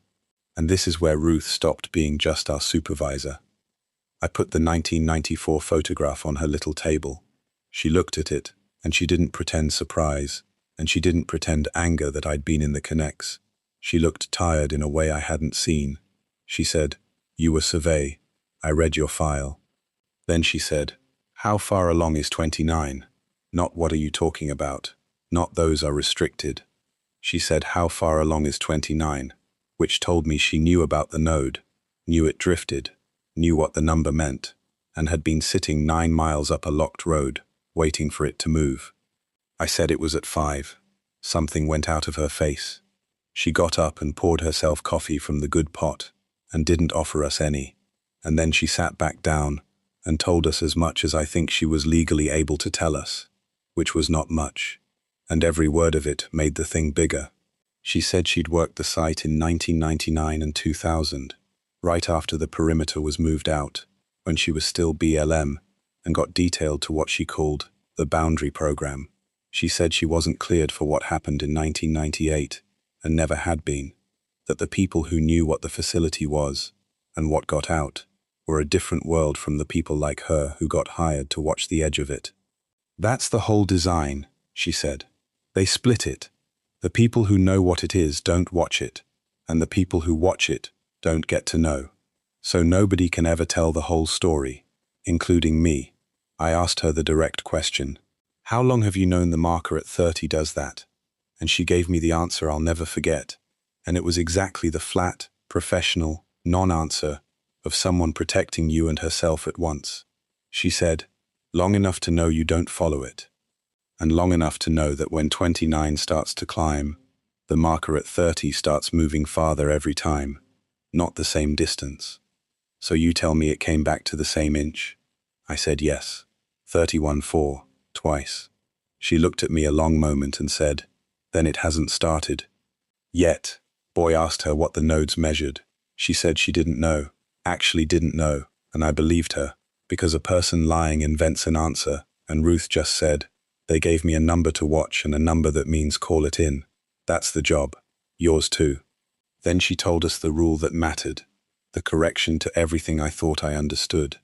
And this is where Ruth stopped being just our supervisor. I put the 1994 photograph on her little table. She looked at it, and she didn't pretend surprise, and she didn't pretend anger that I'd been in the connects. She looked tired in a way I hadn't seen. She said, "You were survey. I read your file." Then she said, "How far along is 29? Not what are you talking about? Not those are restricted." She said, "How far along is 29? Which told me she knew about the node, knew it drifted, knew what the number meant, and had been sitting 9 miles up a locked road, waiting for it to move. I said it was at 5. Something went out of her face. She got up and poured herself coffee from the good pot, and didn't offer us any. And then she sat back down and told us as much as I think she was legally able to tell us, which was not much, and every word of it made the thing bigger. She said she'd worked the site in 1999 and 2000, right after the perimeter was moved out, when she was still BLM, and got detailed to what she called the boundary program. She said she wasn't cleared for what happened in 1998, and never had been, that the people who knew what the facility was, and what got out, were a different world from the people like her who got hired to watch the edge of it. "That's the whole design," she said. "They split it. The people who know what it is don't watch it, and the people who watch it don't get to know. So nobody can ever tell the whole story, including me." I asked her the direct question, "How long have you known the marker at 30 does that?" And she gave me the answer I'll never forget, and it was exactly the flat, professional, non-answer of someone protecting you and herself at once. She said, "Long enough to know you don't follow it, and long enough to know that when 29 starts to climb, the marker at 30 starts moving farther every time, not the same distance. So you tell me it came back to the same inch?" I said yes, 31.4, twice. She looked at me a long moment and said, "Then it hasn't started." "Yet." Boy asked her what the nodes measured. She said she didn't know, actually didn't know, and I believed her, because a person lying invents an answer, and Ruth just said, "They gave me a number to watch and a number that means call it in. That's the job. Yours too." Then she told us the rule that mattered, the correction to everything I thought I understood.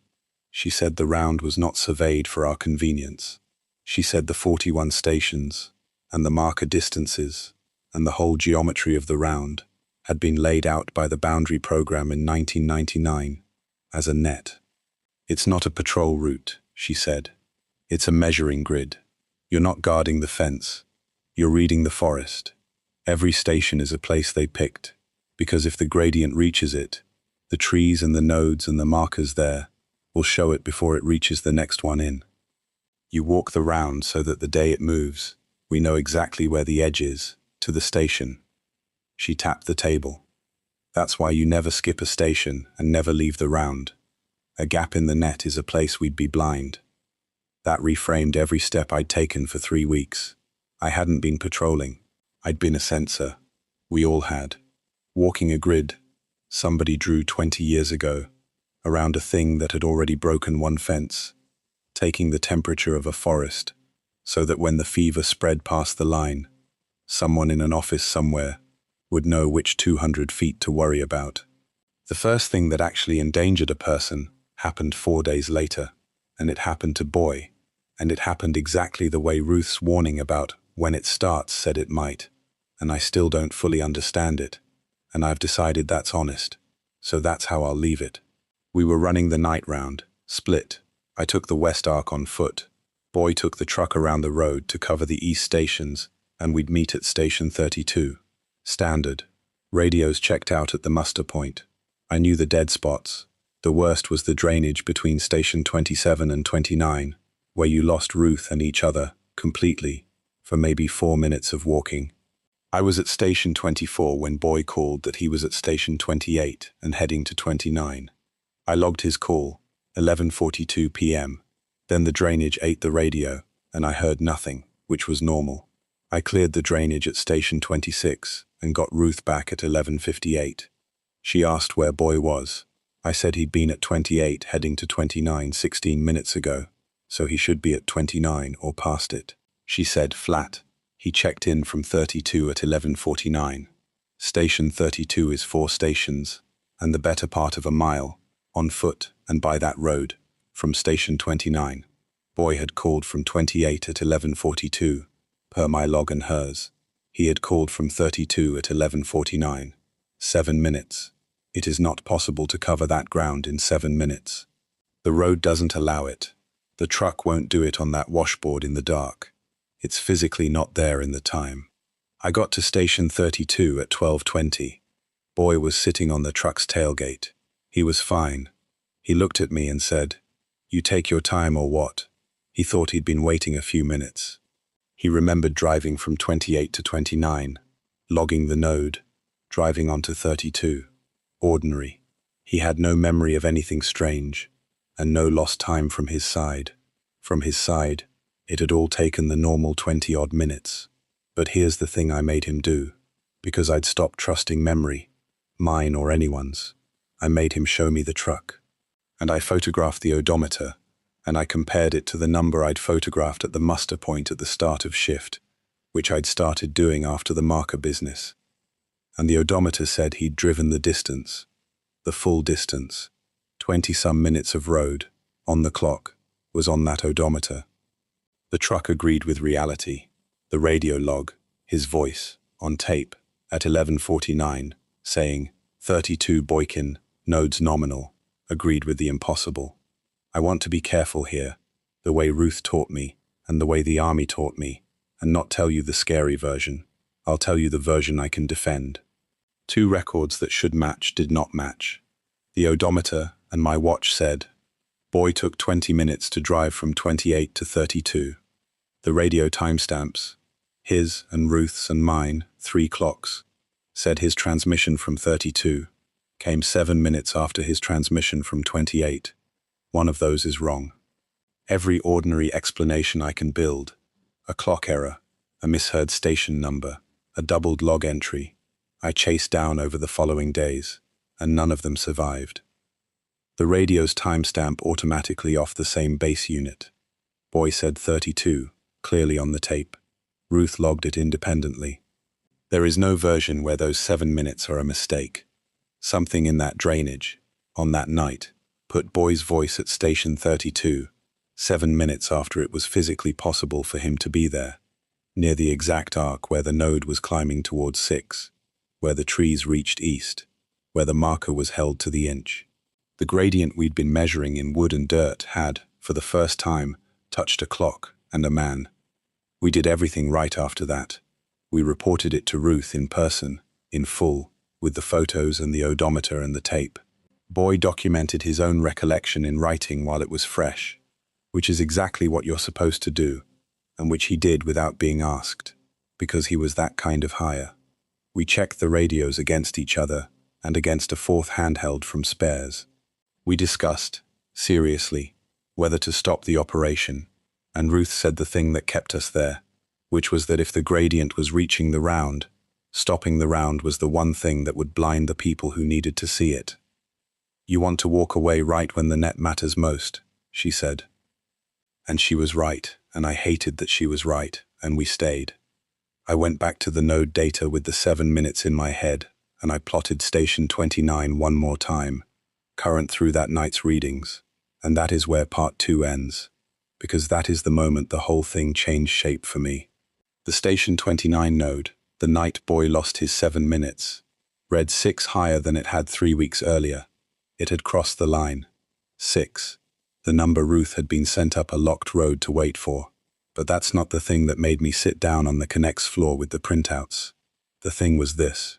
She said the round was not surveyed for our convenience. She said the 41 stations, and the marker distances, and the whole geometry of the round had been laid out by the boundary program in 1999 as a net. "It's not a patrol route," she said. "It's a measuring grid. You're not guarding the fence. You're reading the forest. Every station is a place they picked, because if the gradient reaches it, the trees and the nodes and the markers there will show it before it reaches the next one in. You walk the round so that the day it moves, we know exactly where the edge is, to the station." She tapped the table. "That's why you never skip a station and never leave the round. A gap in the net is a place we'd be blind." That reframed every step I'd taken for 3 weeks. I hadn't been patrolling. I'd been a sensor. We all had. Walking a grid somebody drew 20 years ago, around a thing that had already broken one fence, taking the temperature of a forest, so that when the fever spread past the line, someone in an office somewhere would know which 200 feet to worry about. The first thing that actually endangered a person happened 4 days later, and it happened to Boy, and it happened exactly the way Ruth's warning about when it starts said it might, and I still don't fully understand it, and I've decided that's honest, so that's how I'll leave it. We were running the night round, split. I took the west arc on foot. Boy took the truck around the road to cover the east stations, and we'd meet at station 32. Standard. Radios checked out at the muster point. I knew the dead spots. The worst was the drainage between station 27 and 29, where you lost Ruth and each other, completely, for maybe 4 minutes of walking. I was at station 24 when Boy called that he was at station 28 and heading to 29. I logged his call, 11:42 p.m. Then the drainage ate the radio, and I heard nothing, which was normal. I cleared the drainage at station 26 and got Ruth back at 11:58. She asked where Boy was. I said he'd been at 28 heading to 29 16 minutes ago, so he should be at 29 or past it. She said flat. He checked in from 32 at 11:49. Station 32 is 4 stations, and the better part of a mile, on foot and by that road, from station 29. Boy had called from 28 at 11:42, per my log and hers. He had called from 32 at 11:49. 7 minutes. It is not possible to cover that ground in 7 minutes. The road doesn't allow it. The truck won't do it on that washboard in the dark. It's physically not there in the time. I got to station 32 at 12:20. Boy was sitting on the truck's tailgate. He was fine. He looked at me and said, "You take your time or what?" He thought he'd been waiting a few minutes. He remembered driving from 28 to 29, logging the node, driving onto 32. Ordinary. He had no memory of anything strange, and no lost time from his side. From his side, it had all taken the normal 20-odd minutes. But here's the thing I made him do. Because I'd stopped trusting memory, mine or anyone's. I made him show me the truck. And I photographed the odometer, and I compared it to the number I'd photographed at the muster point at the start of shift, which I'd started doing after the marker business. And the odometer said he'd driven the distance, the full distance, 20-some minutes of road, on the clock, was on that odometer. The truck agreed with reality. The radio log, his voice, on tape, at 11:49, saying, 32 Boykin, nodes nominal, agreed with the impossible. I want to be careful here, the way Ruth taught me, and the way the army taught me, and not tell you the scary version. I'll tell you the version I can defend. 2 records that should match did not match. The odometer and my watch said, Boy took 20 minutes to drive from 28 to 32. The radio timestamps, his and Ruth's and mine, 3 clocks, said his transmission from 32 came 7 minutes after his transmission from 28. One of those is wrong. Every ordinary explanation I can build, a clock error, a misheard station number, a doubled log entry, I chased down over the following days, and none of them survived. The radio's timestamp automatically off the same base unit. Boy said 32, clearly on the tape. Ruth logged it independently. There is no version where those 7 minutes are a mistake. Something in that drainage, on that night, put Boy's voice at station 32, 7 minutes after it was physically possible for him to be there, near the exact arc where the node was climbing towards 6, where the trees reached east, where the marker was held to the inch. The gradient we'd been measuring in wood and dirt had, for the first time, touched a clock and a man. We did everything right after that. We reported it to Ruth in person, in full, with the photos and the odometer and the tape. Boy documented his own recollection in writing while it was fresh, which is exactly what you're supposed to do, and which he did without being asked, because he was that kind of hire. We checked the radios against each other and against a 4th handheld from spares. We discussed, seriously, whether to stop the operation, and Ruth said the thing that kept us there, which was that if the gradient was reaching the round, stopping the round was the one thing that would blind the people who needed to see it. You want to walk away right when the net matters most, she said. And she was right, and I hated that she was right, and we stayed. I went back to the node data with the 7 minutes in my head, and I plotted station 29 one more time, current through that night's readings, and that is where part 2 ends, because that is the moment the whole thing changed shape for me. The station 29 node, the night Boy lost his 7 minutes, read 6 higher than it had 3 weeks earlier. It had crossed the line. 6. The number Ruth had been sent up a locked road to wait for. But that's not the thing that made me sit down on the Connects floor with the printouts. The thing was this.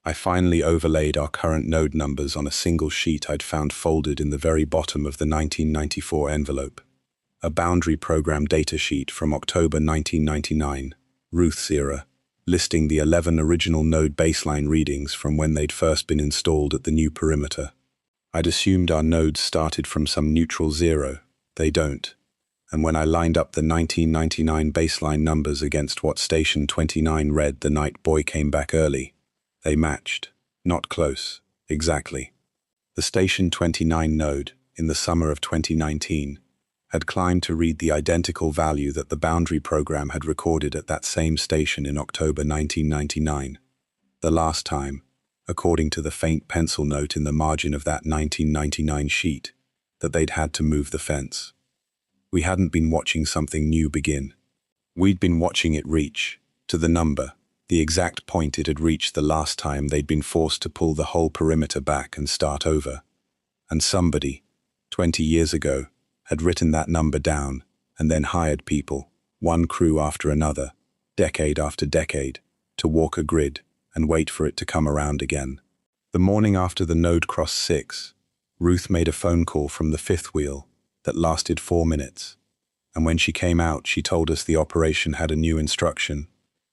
I finally overlaid our current node numbers on a single sheet I'd found folded in the very bottom of the 1994 envelope. A boundary program data sheet from October 1999, Ruth's era. listing the 11 original node baseline readings from when they'd first been installed at the new perimeter. I'd assumed our nodes started from some neutral zero. They don't. And when I lined up the 1999 baseline numbers against what Station 29 read the night Boy came back early, they matched. Not close. Exactly. The Station 29 node, in the summer of 2019, had climbed to read the identical value that the boundary program had recorded at that same station in October 1999. The last time, according to the faint pencil note in the margin of that 1999 sheet, that they'd had to move the fence. We hadn't been watching something new begin. We'd been watching it reach, to the number, the exact point it had reached the last time they'd been forced to pull the whole perimeter back and start over. And somebody, 20 years ago, had written that number down and then hired people, one crew after another, decade after decade, to walk a grid and wait for it to come around again. The morning after the node crossed 6, Ruth made a phone call from the fifth wheel that lasted 4 minutes. And when she came out, she told us the operation had a new instruction,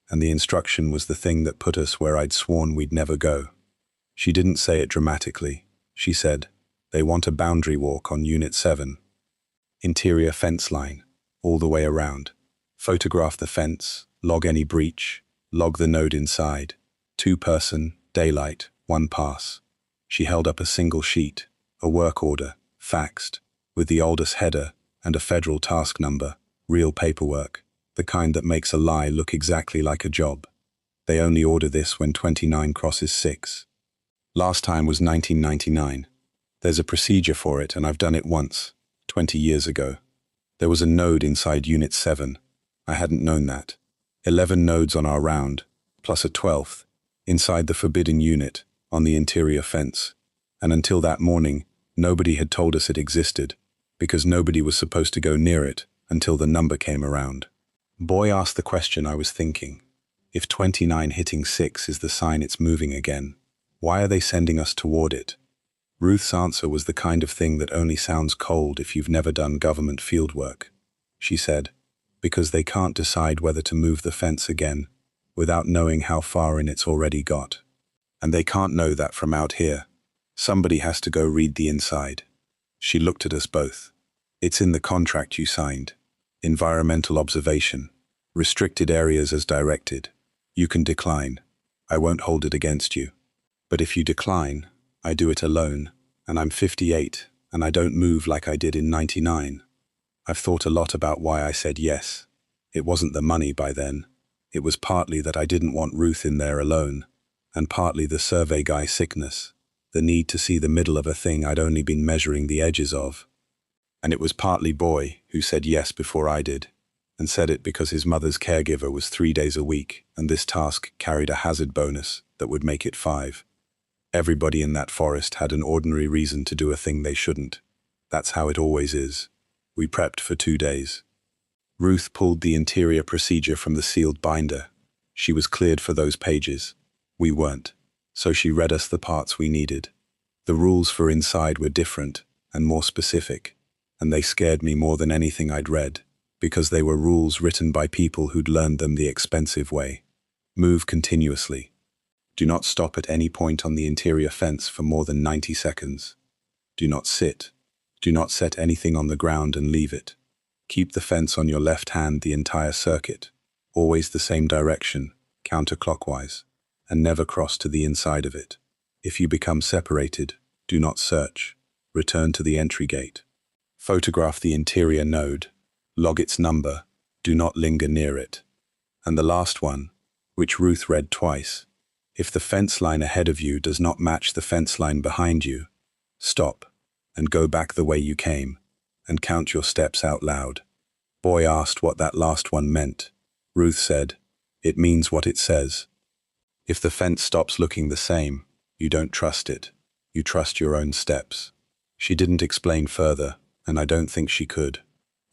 and the instruction was the thing that put us where I'd sworn we'd never go. She didn't say it dramatically. She said, "They want a boundary walk on Unit 7. Interior fence line, all the way around. Photograph the fence, log any breach, log the node inside. 2-person, daylight, 1 pass." She held up a single sheet, a work order, faxed, with the oldest header and a federal task number, real paperwork, the kind that makes a lie look exactly like a job. They only order this when 29 crosses 6. Last time was 1999. There's a procedure for it, and I've done it once, 20 years ago. There was a node inside Unit 7. I hadn't known that. 11 nodes on our round, plus a 12th, inside the forbidden unit, on the interior fence. And until that morning, nobody had told us it existed, because nobody was supposed to go near it until the number came around. Boy asked the question I was thinking. If 29 hitting 6 is the sign it's moving again, why are they sending us toward it? Ruth's answer was the kind of thing that only sounds cold if you've never done government fieldwork. She said, because they can't decide whether to move the fence again without knowing how far in it's already got. And they can't know that from out here. Somebody has to go read the inside. She looked at us both. It's in the contract you signed. Environmental observation. Restricted areas as directed. You can decline. I won't hold it against you. But if you decline, I do it alone, and I'm 58, and I don't move like I did in 99. I've thought a lot about why I said yes. It wasn't the money by then. It was partly that I didn't want Ruth in there alone, and partly the survey guy sickness, the need to see the middle of a thing I'd only been measuring the edges of. And it was partly Boy who said yes before I did, and said it because his mother's caregiver was 3 days a week, and this task carried a hazard bonus that would make it 5. Everybody in that forest had an ordinary reason to do a thing they shouldn't. That's how it always is. We prepped for 2 days. Ruth pulled the interior procedure from the sealed binder. She was cleared for those pages. We weren't. So she read us the parts we needed. The rules for inside were different and more specific, and they scared me more than anything I'd read, because they were rules written by people who'd learned them the expensive way. Move continuously. Do not stop at any point on the interior fence for more than 90 seconds. Do not sit. Do not set anything on the ground and leave it. Keep the fence on your left hand the entire circuit, always the same direction, counterclockwise, and never cross to the inside of it. If you become separated, do not search. Return to the entry gate. Photograph the interior node. Log its number. Do not linger near it. And the last one, which Ruth read twice. If the fence line ahead of you does not match the fence line behind you, stop and go back the way you came and count your steps out loud. Boy asked what that last one meant. Ruth said, "It means what it says." If the fence stops looking the same, you don't trust it. You trust your own steps. She didn't explain further, and I don't think she could.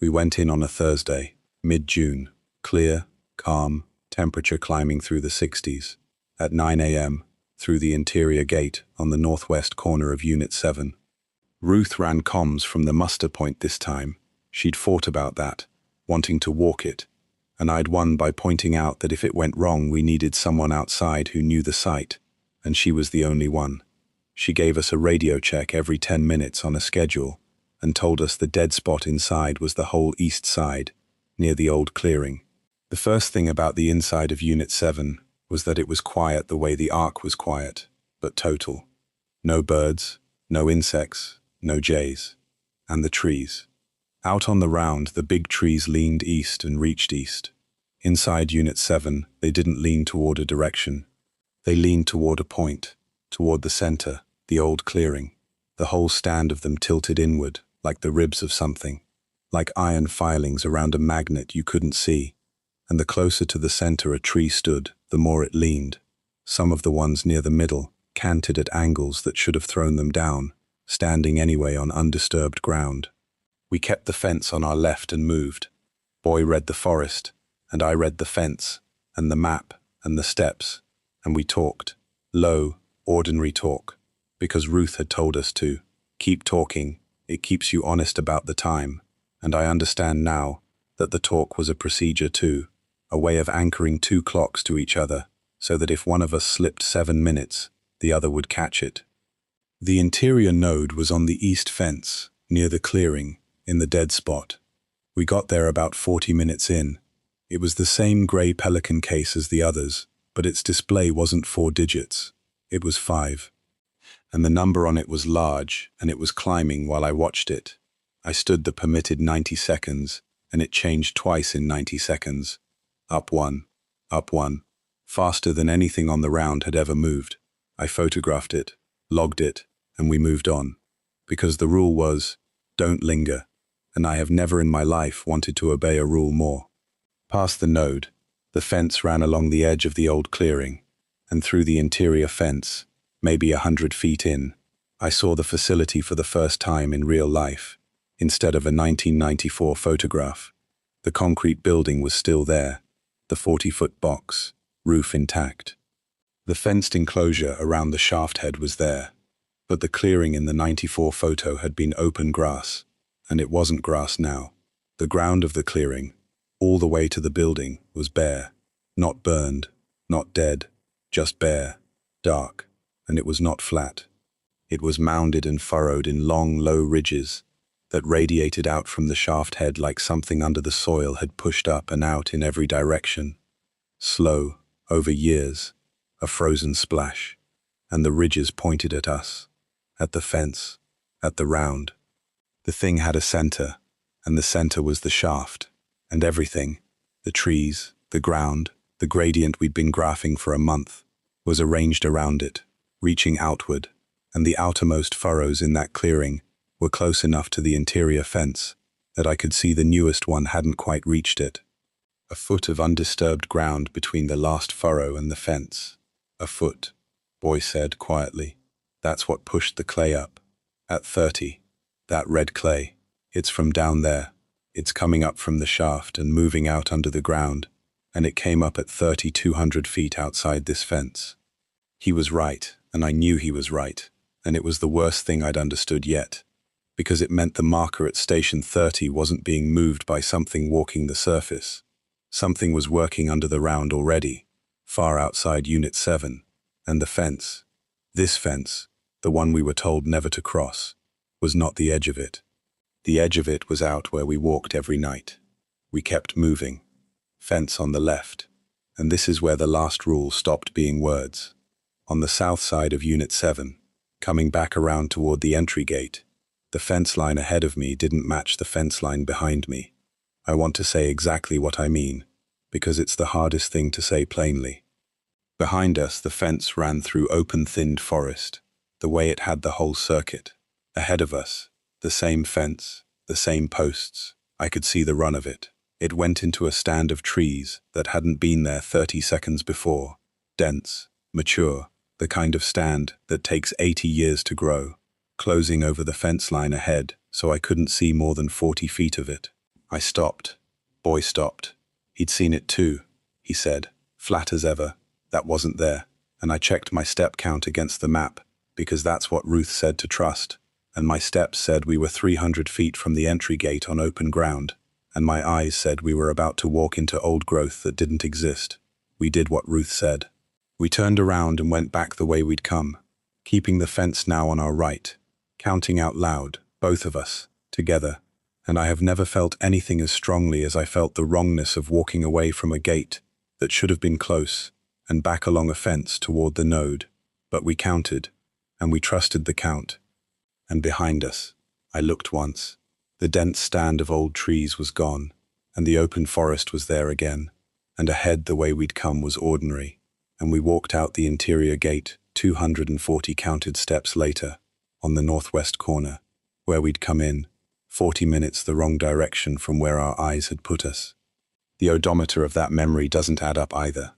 We went in on a Thursday, mid-June, clear, calm, temperature climbing through the 60s. At 9 a.m., through the interior gate on the northwest corner of Unit 7. Ruth ran comms from the muster point this time. She'd fought about that, wanting to walk it, and I'd won by pointing out that if it went wrong we needed someone outside who knew the site, and she was the only one. She gave us a radio check every 10 minutes on a schedule and told us the dead spot inside was the whole east side, near the old clearing. The first thing about the inside of Unit 7 was that it was quiet the way the Ark was quiet, but total. No birds, no insects, no jays. And the trees. Out on the round, the big trees leaned east and reached east. Inside Unit 7, they didn't lean toward a direction. They leaned toward a point, toward the center, the old clearing. The whole stand of them tilted inward, like the ribs of something, like iron filings around a magnet you couldn't see. And the closer to the center a tree stood, the more it leaned. Some of the ones near the middle canted at angles that should have thrown them down, standing anyway on undisturbed ground. We kept the fence on our left and moved. Boy read the forest, and I read the fence, and the map, and the steps, and we talked. Low, ordinary talk, because Ruth had told us to. Keep talking, it keeps you honest about the time, and I understand now that the talk was a procedure too, a way of anchoring two clocks to each other, so that if one of us slipped 7 minutes, the other would catch it. The interior node was on the east fence, near the clearing, in the dead spot. We got there about 40 minutes in. It was the same grey Pelican case as the others, but its display wasn't 4 digits. It was 5. And the number on it was large, and it was climbing while I watched it. I stood the permitted 90 seconds, and it changed twice in 90 seconds. Up one, faster than anything on the round had ever moved. I photographed it, logged it, and we moved on. Because the rule was, don't linger, and I have never in my life wanted to obey a rule more. Past the node, the fence ran along the edge of the old clearing, and through the interior fence, maybe 100 feet in, I saw the facility for the first time in real life, instead of a 1994 photograph. The concrete building was still there, the 40-foot box, roof intact. The fenced enclosure around the shaft head was there, but the clearing in the 94 photo had been open grass, and it wasn't grass now. The ground of the clearing, all the way to the building, was bare, not burned, not dead, just bare, dark, and it was not flat. It was mounded and furrowed in long, low ridges that radiated out from the shaft head like something under the soil had pushed up and out in every direction. Slow, over years, a frozen splash, and the ridges pointed at us, at the fence, at the round. The thing had a center, and the center was the shaft, and everything, the trees, the ground, the gradient we'd been graphing for a month, was arranged around it, reaching outward, and the outermost furrows in that clearing were close enough to the interior fence that I could see the newest one hadn't quite reached it. A foot of undisturbed ground between the last furrow and the fence. A foot, Boy said quietly. That's what pushed the clay up. At 30, that red clay, it's from down there. It's coming up from the shaft and moving out under the ground, and it came up at 3,200 feet outside this fence. He was right, and I knew he was right, and it was the worst thing I'd understood yet, because it meant the marker at Station 30 wasn't being moved by something walking the surface. Something was working under the round already, far outside Unit 7, and the fence, this fence, the one we were told never to cross, was not the edge of it. The edge of it was out where we walked every night. We kept moving. Fence on the left, and this is where the last rule stopped being words. On the south side of Unit 7, coming back around toward the entry gate, the fence line ahead of me didn't match the fence line behind me. I want to say exactly what I mean, because it's the hardest thing to say plainly. Behind us, the fence ran through open, thinned forest, the way it had the whole circuit. Ahead of us, the same fence, the same posts. I could see the run of it. It went into a stand of trees that hadn't been there 30 seconds before. Dense, mature, the kind of stand that takes 80 years to grow, closing over the fence line ahead so I couldn't see more than 40 feet of it. I stopped. Boy stopped. He'd seen it too, he said, flat as ever. That wasn't there, and I checked my step count against the map, because that's what Ruth said to trust, and my steps said we were 300 feet from the entry gate on open ground. and my eyes said we were about to walk into old growth that didn't exist. We did what Ruth said. We turned around and went back the way we'd come, keeping the fence now on our right, counting out loud, both of us, together, and I have never felt anything as strongly as I felt the wrongness of walking away from a gate that should have been close and back along a fence toward the node. But we counted, and we trusted the count. And behind us, I looked once. The dense stand of old trees was gone, and the open forest was there again, and ahead the way we'd come was ordinary, and we walked out the interior gate 240 counted steps later, on the northwest corner, where we'd come in, 40 minutes the wrong direction from where our eyes had put us. The odometer of that memory doesn't add up either.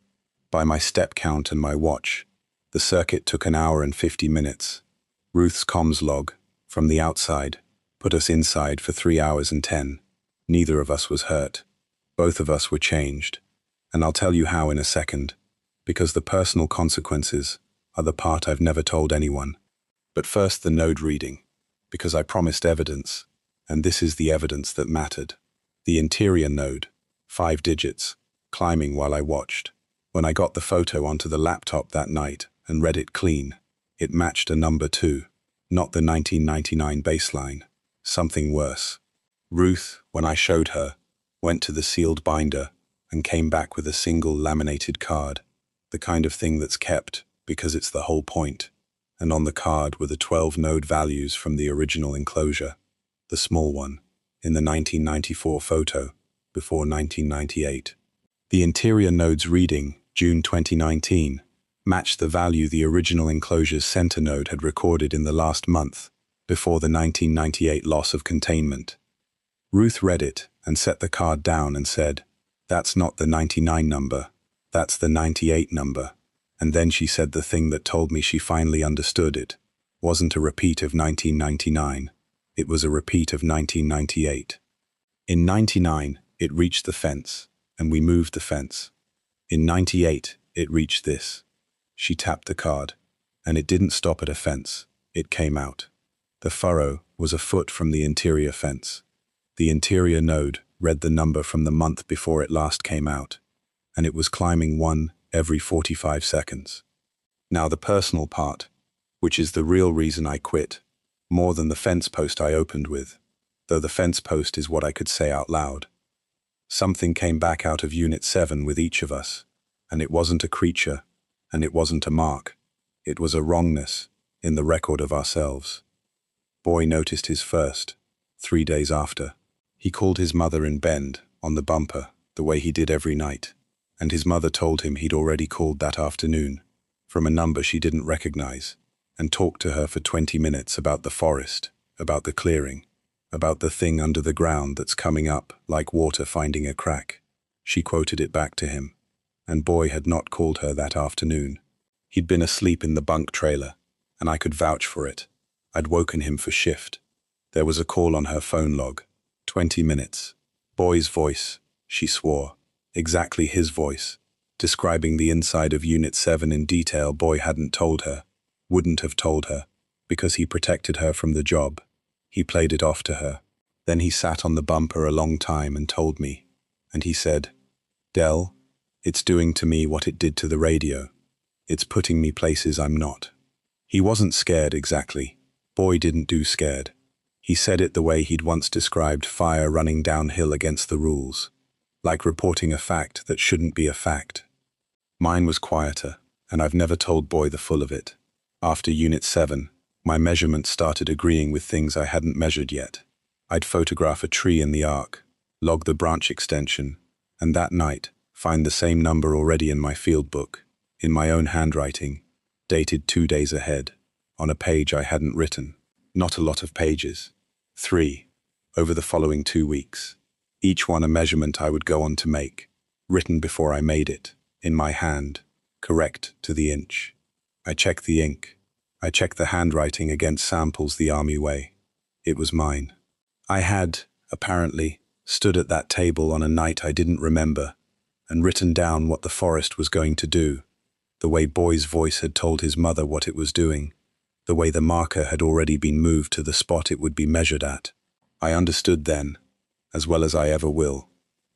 By my step count and my watch, the circuit took an hour and 50 minutes. Ruth's comms log, from the outside, put us inside for 3 hours and 10. Neither of us was hurt. Both of us were changed. And I'll tell you how in a second, because the personal consequences are the part I've never told anyone. But first the node reading, because I promised evidence, and this is the evidence that mattered. The interior node, 5 digits, climbing while I watched. When I got the photo onto the laptop that night and read it clean, it matched a number 2, not the 1999 baseline, something worse. Ruth, when I showed her, went to the sealed binder and came back with a single laminated card, the kind of thing that's kept because it's the whole point, and on the card were the 12 node values from the original enclosure, the small one, in the 1994 photo, before 1998. The interior node's reading, June 2019, matched the value the original enclosure's center node had recorded in the last month, before the 1998 loss of containment. Ruth read it and set the card down and said, "That's not the 99 number, that's the 98 number." And then she said the thing that told me she finally understood it. Wasn't a repeat of 1999, it was a repeat of 1998. In 99, it reached the fence, and we moved the fence. In 98, it reached this. She tapped the card, and it didn't stop at a fence, it came out. The furrow was a foot from the interior fence. The interior node read the number from the month before it last came out, and it was climbing 1 every 45 seconds. Now the personal part, which is the real reason I quit, more than the fence post I opened with, though the fence post is what I could say out loud. Something came back out of Unit 7 with each of us, and it wasn't a creature, and it wasn't a mark. It was a wrongness in the record of ourselves. Boy noticed his first, 3 days after. He called his mother in Bend, on the bumper, the way he did every night, and his mother told him he'd already called that afternoon, from a number she didn't recognize, and talked to her for 20 minutes about the forest, about the clearing, about the thing under the ground that's coming up like water finding a crack. She quoted it back to him, and Boy had not called her that afternoon. He'd been asleep in the bunk trailer, and I could vouch for it. I'd woken him for shift. There was a call on her phone log. 20 minutes. Boy's voice, she swore. Exactly his voice, describing the inside of Unit 7 in detail Boy hadn't told her, wouldn't have told her, because he protected her from the job. He played it off to her. Then he sat on the bumper a long time and told me. And he said, "Del, it's doing to me what it did to the radio. It's putting me places I'm not." He wasn't scared exactly. Boy didn't do scared. He said it the way he'd once described fire running downhill against the rules, like reporting a fact that shouldn't be a fact. Mine was quieter, and I've never told Boy the full of it. After Unit 7, my measurements started agreeing with things I hadn't measured yet. I'd photograph a tree in the arc, log the branch extension, and that night find the same number already in my field book, in my own handwriting, dated 2 days ahead, on a page I hadn't written. Not a lot of pages. 3, over the following 2 weeks. Each one a measurement I would go on to make, written before I made it, in my hand, correct to the inch. I checked the ink. I checked the handwriting against samples the Army way. It was mine. I had, apparently, stood at that table on a night I didn't remember, and written down what the forest was going to do, the way Boy's voice had told his mother what it was doing, the way the marker had already been moved to the spot it would be measured at. I understood then, as well as I ever will,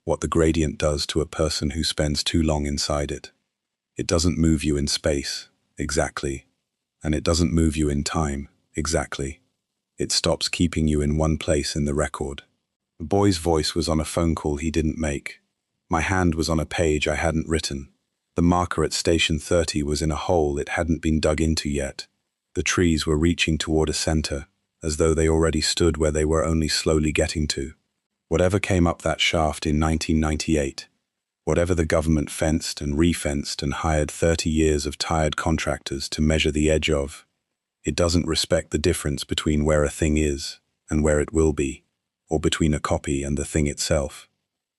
what the gradient does to a person who spends too long inside it. It doesn't move you in space, exactly, and it doesn't move you in time, exactly. It stops keeping you in one place in the record. The boy's voice was on a phone call he didn't make. My hand was on a page I hadn't written. The marker at station 30 was in a hole it hadn't been dug into yet. The trees were reaching toward a center, as though they already stood where they were only slowly getting to. Whatever came up that shaft in 1998, whatever the government fenced and refenced and hired 30 years of tired contractors to measure the edge of, it doesn't respect the difference between where a thing is and where it will be, or between a copy and the thing itself.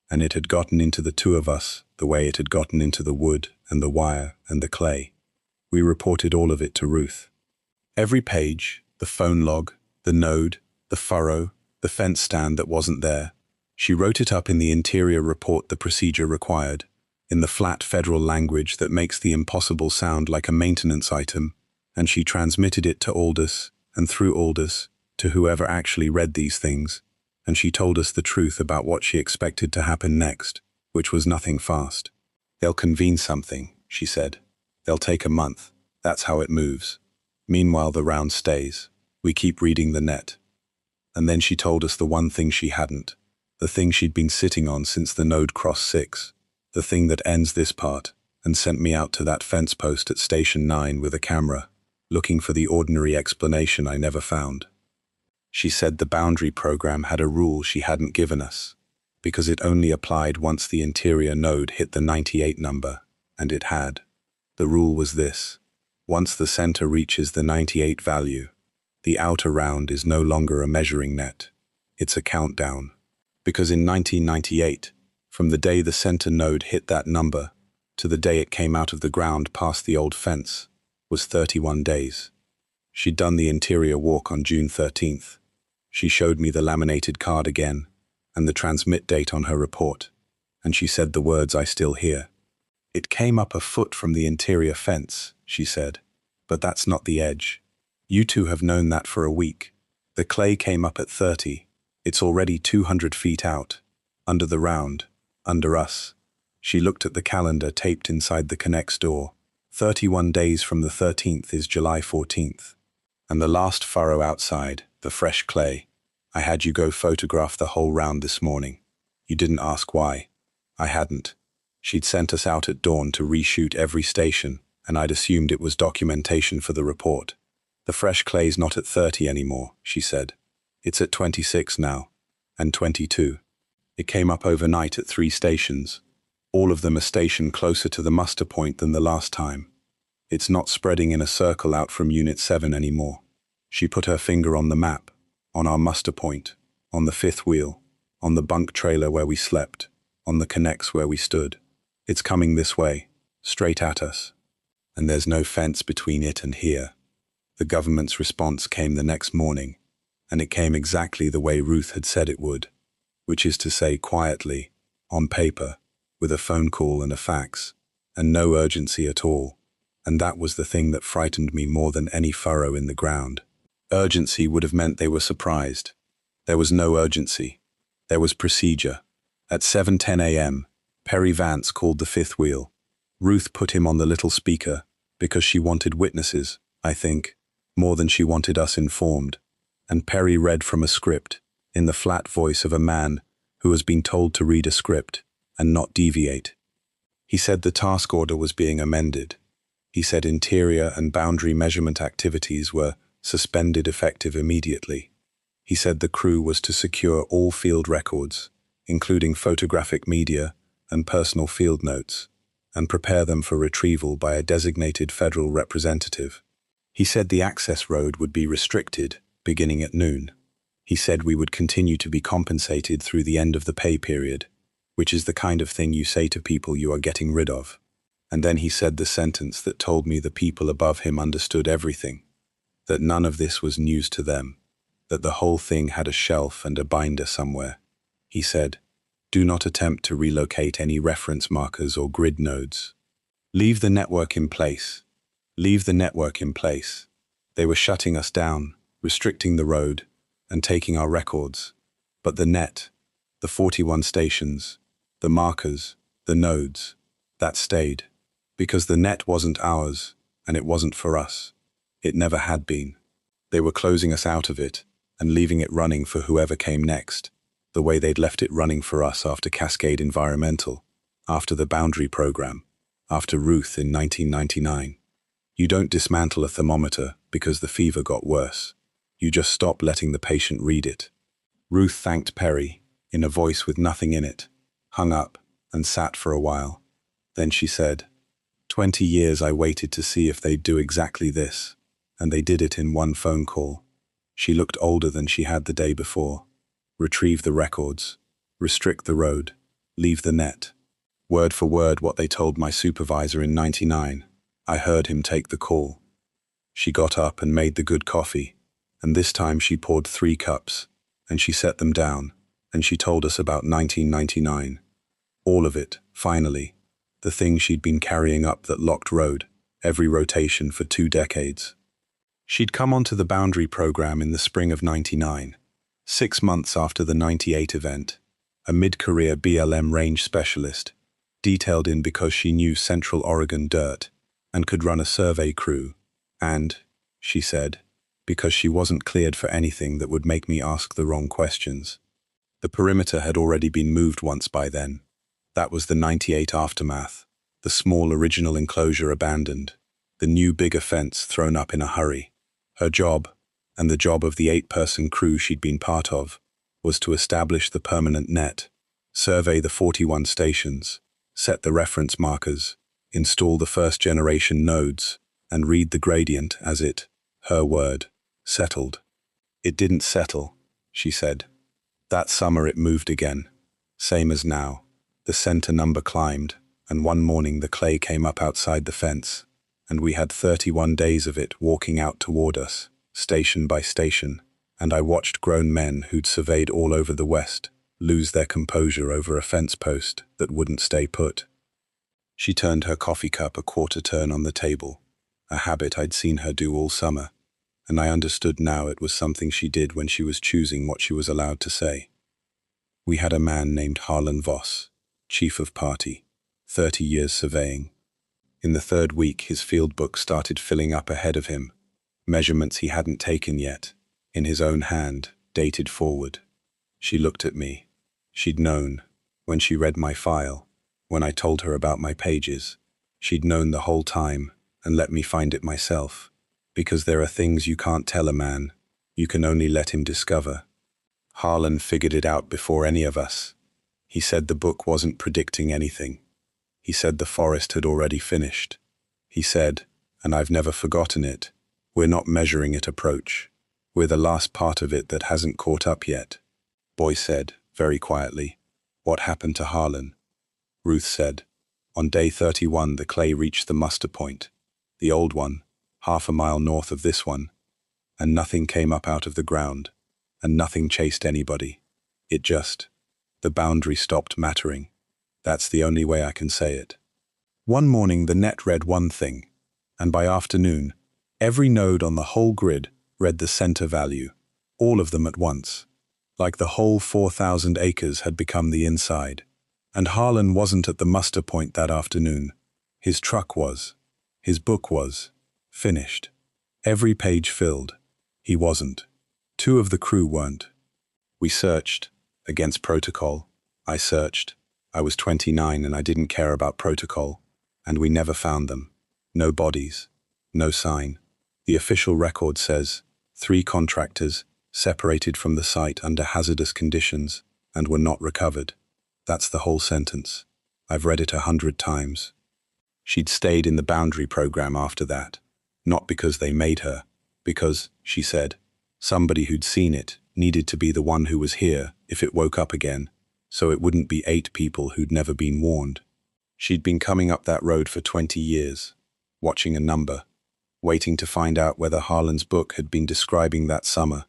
And it had gotten into the two of us the way it had gotten into the wood and the wire and the clay. We reported all of it to Ruth. Every page, the phone log, the node, the furrow, the fence stand that wasn't there. She wrote it up in the interior report the procedure required, in the flat federal language that makes the impossible sound like a maintenance item, and she transmitted it to Aldous, and through Aldous, to whoever actually read these things, and she told us the truth about what she expected to happen next, which was nothing fast. They'll convene something, she said. They'll take a month. That's how it moves. Meanwhile, the round stays. We keep reading the net. And then she told us the one thing she hadn't, the thing she'd been sitting on since the node crossed 6, the thing that ends this part, and sent me out to that fence post at Station 9 with a camera, looking for the ordinary explanation I never found. She said the boundary program had a rule she hadn't given us, because it only applied once the interior node hit the 98 number, and it had. The rule was this: once the center reaches the 98 value, the outer round is no longer a measuring net. It's a countdown. Because in 1998, from the day the center node hit that number to the day it came out of the ground past the old fence, was 31 days. She'd done the interior walk on June 13th. She showed me the laminated card again, and the transmit date on her report, and she said the words I still hear. It came up a foot from the interior fence, she said, but that's not the edge. You two have known that for a week. The clay came up at 30. It's already 200 feet out, under the round, under us. She looked at the calendar taped inside the Connect's door. 31 days from the 13th is July 14th. And the last furrow outside, the fresh clay. I had you go photograph the whole round this morning. You didn't ask why. I hadn't. She'd sent us out at dawn to reshoot every station, and I'd assumed it was documentation for the report. The fresh clay's not at 30 anymore, she said. It's at 26 now, and 22. It came up overnight at 3 stations, all of them a station closer to the muster point than the last time. It's not spreading in a circle out from Unit 7 anymore. She put her finger on the map, on our muster point, on the 5th wheel, on the bunk trailer where we slept, on the Connects where we stood. It's coming this way, straight at us. And there's no fence between it and here. The government's response came the next morning, and it came exactly the way Ruth had said it would, which is to say quietly, on paper, with a phone call and a fax, and no urgency at all. And that was the thing that frightened me more than any furrow in the ground. Urgency would have meant they were surprised. There was no urgency. There was procedure. At 7:10 a.m., Perry Vance called the 5th wheel. Ruth put him on the little speaker because she wanted witnesses, I think, more than she wanted us informed. And Perry read from a script, in the flat voice of a man who has been told to read a script and not deviate. He said the task order was being amended. He said interior and boundary measurement activities were suspended effective immediately. He said the crew was to secure all field records, including photographic media and personal field notes, and prepare them for retrieval by a designated federal representative. He said the access road would be restricted, beginning at noon. He said we would continue to be compensated through the end of the pay period, which is the kind of thing you say to people you are getting rid of. And then he said the sentence that told me the people above him understood everything, that none of this was news to them, that the whole thing had a shelf and a binder somewhere. He said, do not attempt to relocate any reference markers or grid nodes. Leave the network in place. Leave the network in place. They were shutting us down, restricting the road, and taking our records. But the net, The 41 stations, the markers, the nodes, that stayed. Because the net wasn't ours, and it wasn't for us. It never had been. They were closing us out of it, and leaving it running for whoever came next, the way they'd left it running for us after Cascade Environmental, after the Boundary Program, after Ruth in 1999. You don't dismantle a thermometer because the fever got worse. You just stop letting the patient read it. Ruth thanked Perry, in a voice with nothing in it, hung up, and sat for a while. Then she said, 20 years I waited to see if they'd do exactly this, and they did it in one phone call. She looked older than she had the day before. Retrieve the records, restrict the road, leave the net. Word for word what they told my supervisor in 99. I heard him take the call. She got up and made the good coffee, and this time she poured 3 cups, and she set them down, and she told us about 1999. All of it, finally. The thing she'd been carrying up that locked road, every rotation for 2 decades. She'd come onto the Boundary Program in the spring of 99, 6 months after the 98 event, a mid-career BLM range specialist, detailed in because she knew Central Oregon dirt and could run a survey crew, and, she said, because she wasn't cleared for anything that would make me ask the wrong questions. The perimeter had already been moved once by then. That was the 98 aftermath, the small original enclosure abandoned, the new bigger fence thrown up in a hurry. Her job, and the job of the 8-person crew she'd been part of, was to establish the permanent net, survey the 41 stations, set the reference markers, install the first-generation nodes, and read the gradient as it, her word, settled. It didn't settle, she said. That summer it moved again, same as now. The center number climbed, and one morning the clay came up outside the fence, and we had 31 days of it walking out toward us, station by station, and I watched grown men who'd surveyed all over the West lose their composure over a fence post that wouldn't stay put. She turned her coffee cup a quarter turn on the table, a habit I'd seen her do all summer, and I understood now it was something she did when she was choosing what she was allowed to say. We had a man named Harlan Voss, chief of party, 30 years surveying. In the 3rd week his field book started filling up ahead of him, measurements he hadn't taken yet, in his own hand, dated forward. She looked at me. She'd known, when she read my file, when I told her about my pages. She'd known the whole time and let me find it myself, because there are things you can't tell a man, you can only let him discover. Harlan figured it out before any of us. He said the book wasn't predicting anything. He said the forest had already finished. He said, and I've never forgotten it, we're not measuring it approach. We're the last part of it that hasn't caught up yet. Boy said, very quietly, what happened to Harlan? Ruth said, on day 31 the clay reached the muster point, the old one, half a mile north of this one, and nothing came up out of the ground, and nothing chased anybody. It just, the boundary stopped mattering. That's the only way I can say it. One morning the net read one thing, and by afternoon, every node on the whole grid read the center value, all of them at once, like the whole 4,000 acres had become the inside. And Harlan wasn't at the muster point that afternoon. His truck was. His book was. Finished. Every page filled. He wasn't. 2 of the crew weren't. We searched, against protocol. I searched. I was 29 and I didn't care about protocol. And we never found them. No bodies. No sign. The official record says 3 contractors separated from the site under hazardous conditions and were not recovered. That's the whole sentence. I've read it 100 times. She'd stayed in the Boundary Program after that, not because they made her, because, she said, somebody who'd seen it needed to be the one who was here if it woke up again, so it wouldn't be 8 people who'd never been warned. She'd been coming up that road for 20 years, watching a number, waiting to find out whether Harlan's book had been describing that summer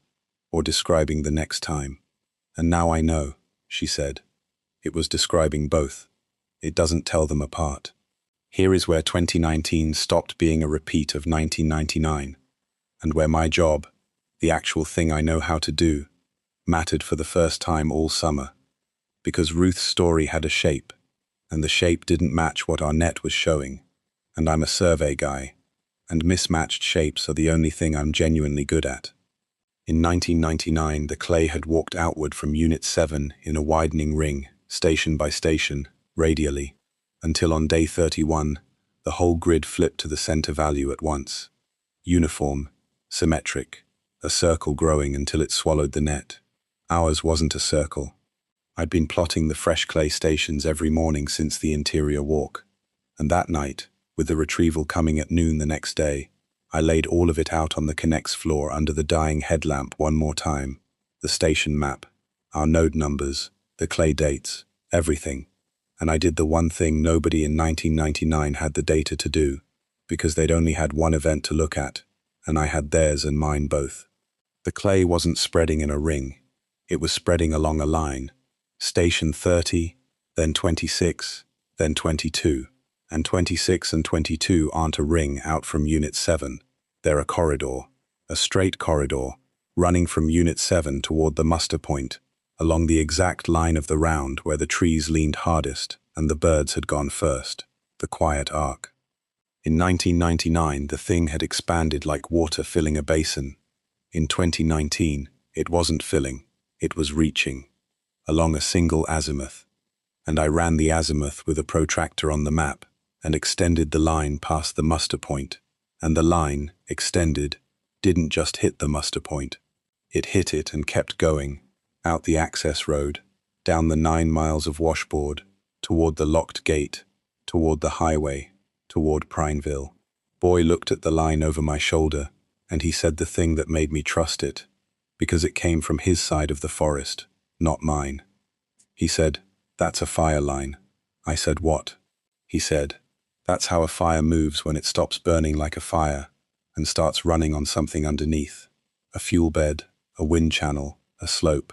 or describing the next time. And now I know, she said. It was describing both. It doesn't tell them apart. Here is where 2019 stopped being a repeat of 1999, and where my job, the actual thing I know how to do, mattered for the first time all summer. because Ruth's story had a shape, and the shape didn't match what our net was showing, and I'm a survey guy, and mismatched shapes are the only thing I'm genuinely good at. In 1999, the clay had walked outward from Unit 7 in a widening ring, station by station, radially, until on day 31, the whole grid flipped to the center value at once. Uniform, symmetric, a circle growing until it swallowed the net. Ours wasn't a circle. I'd been plotting the fresh clay stations every morning since the interior walk, and that night, with the retrieval coming at noon the next day, I laid all of it out on the Connects floor under the dying headlamp one more time. The station map, our node numbers, the clay dates, everything. And I did the one thing nobody in 1999 had the data to do, because they'd only had one event to look at, and I had theirs and mine both. The clay wasn't spreading in a ring. It was spreading along a line. Station 30, then 26, then 22. And 26 and 22 aren't a ring out from Unit 7. They're a corridor, a straight corridor, running from Unit 7 toward the muster point, along the exact line of the round where the trees leaned hardest and the birds had gone first, the quiet arc. In 1999, the thing had expanded like water filling a basin. In 2019, it wasn't filling, it was reaching, along a single azimuth. And I ran the azimuth with a protractor on the map, and extended the line past the muster point, and the line, extended, didn't just hit the muster point. It hit it and kept going, out the access road, down the 9 miles of washboard, toward the locked gate, toward the highway, toward Prineville. Boy looked at the line over my shoulder, and he said the thing that made me trust it, because it came from his side of the forest, not mine. He said, "That's a fire line." I said, "What?" He said, "That's how a fire moves when it stops burning like a fire and starts running on something underneath. A fuel bed, a wind channel, a slope.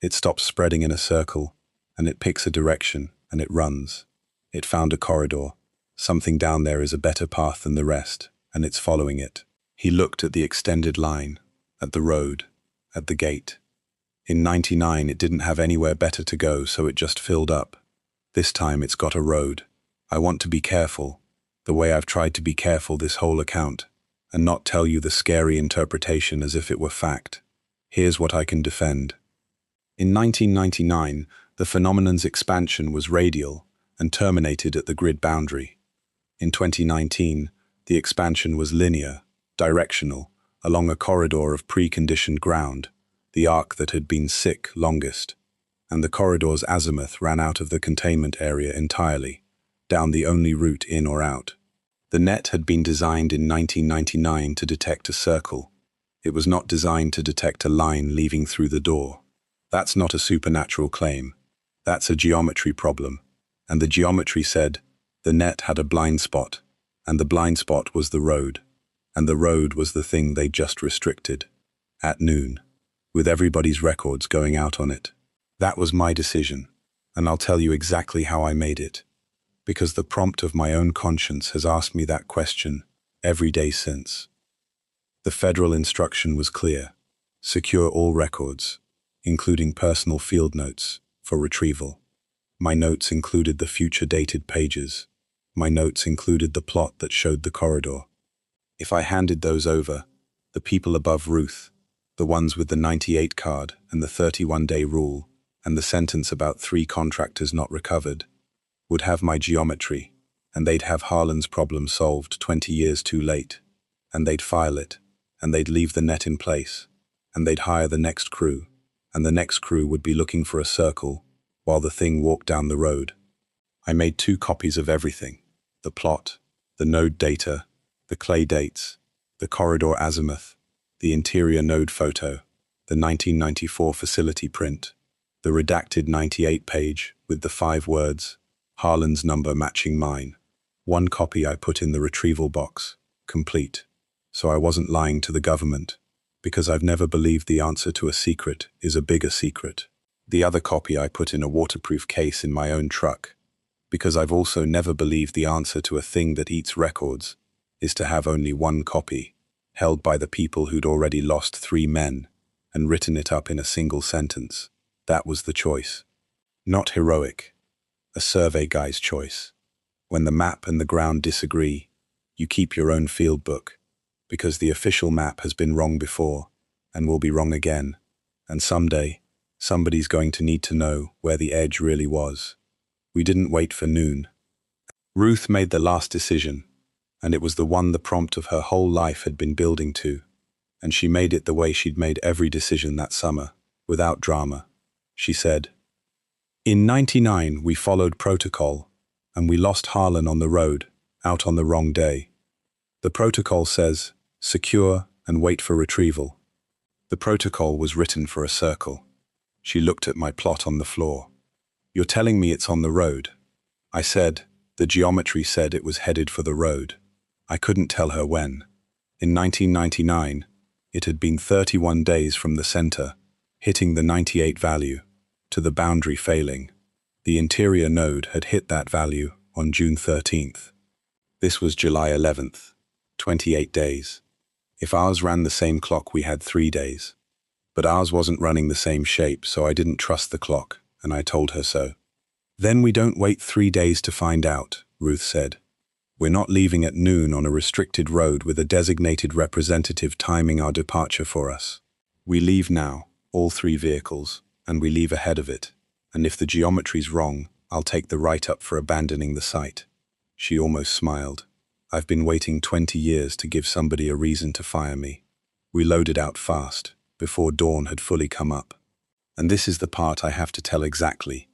It stops spreading in a circle, and it picks a direction, and it runs. It found a corridor. Something down there is a better path than the rest, and it's following it." He looked at the extended line, at the road, at the gate. In 99, it didn't have anywhere better to go, so it just filled up. This time it's got a road. I want to be careful, the way I've tried to be careful this whole account, and not tell you the scary interpretation as if it were fact. Here's what I can defend. In 1999, the phenomenon's expansion was radial and terminated at the grid boundary. In 2019, the expansion was linear, directional, along a corridor of preconditioned ground, the arc that had been sick longest, and the corridor's azimuth ran out of the containment area entirely, down the only route in or out. The net had been designed in 1999 to detect a circle. It was not designed to detect a line leaving through the door. That's not a supernatural claim. That's a geometry problem. And the geometry said the net had a blind spot, and the blind spot was the road, and the road was the thing they just restricted. At noon, with everybody's records going out on it. That was my decision, and I'll tell you exactly how I made it, because the prompt of my own conscience has asked me that question every day since. The federal instruction was clear: secure all records, including personal field notes, for retrieval. My notes included the future-dated pages. My notes included the plot that showed the corridor. If I handed those over, the people above Ruth, the ones with the 98 card and the 31-day rule, and the sentence about 3 contractors not recovered, would have my geometry, and they'd have Harlan's problem solved 20 years too late, and they'd file it, and they'd leave the net in place, and they'd hire the next crew, and the next crew would be looking for a circle while the thing walked down the road. I made 2 copies of everything: the plot, the node data, the clay dates, the corridor azimuth, the interior node photo, the 1994 facility print, the redacted 98 page with the 5 words, Harlan's number matching mine. 1 copy I put in the retrieval box, complete, so I wasn't lying to the government, because I've never believed the answer to a secret is a bigger secret. The other copy I put in a waterproof case in my own truck, because I've also never believed the answer to a thing that eats records is to have only 1 copy, held by the people who'd already lost 3 men, and written it up in a single sentence. That was the choice. Not heroic, a survey guy's choice. When the map and the ground disagree, you keep your own field book, because the official map has been wrong before and will be wrong again, and someday, somebody's going to need to know where the edge really was. We didn't wait for noon. Ruth made the last decision, and it was the one the prompt of her whole life had been building to, and she made it the way she'd made every decision that summer, without drama. She said, "In '99 we followed protocol, and we lost Harlan on the road, out on the wrong day. The protocol says, secure and wait for retrieval." The protocol was written for a circle. She looked at my plot on the floor. "You're telling me it's on the road?" I said, "The geometry said it was headed for the road." I couldn't tell her when. In 1999, it had been 31 days from the center, hitting the 98 value, to the boundary failing. The interior node had hit that value on June 13th. This was July 11th, 28 days. If ours ran the same clock, we had 3 days. But ours wasn't running the same shape, so I didn't trust the clock, and I told her so. "Then we don't wait 3 days to find out," Ruth said. "We're not leaving at noon on a restricted road with a designated representative timing our departure for us. We leave now, all 3 vehicles, and we leave ahead of it. And if the geometry's wrong, I'll take the write-up for abandoning the site." She almost smiled. I've been waiting 20 years to give somebody a reason to fire me. We loaded out fast, before dawn had fully come up. And this is the part I have to tell exactly,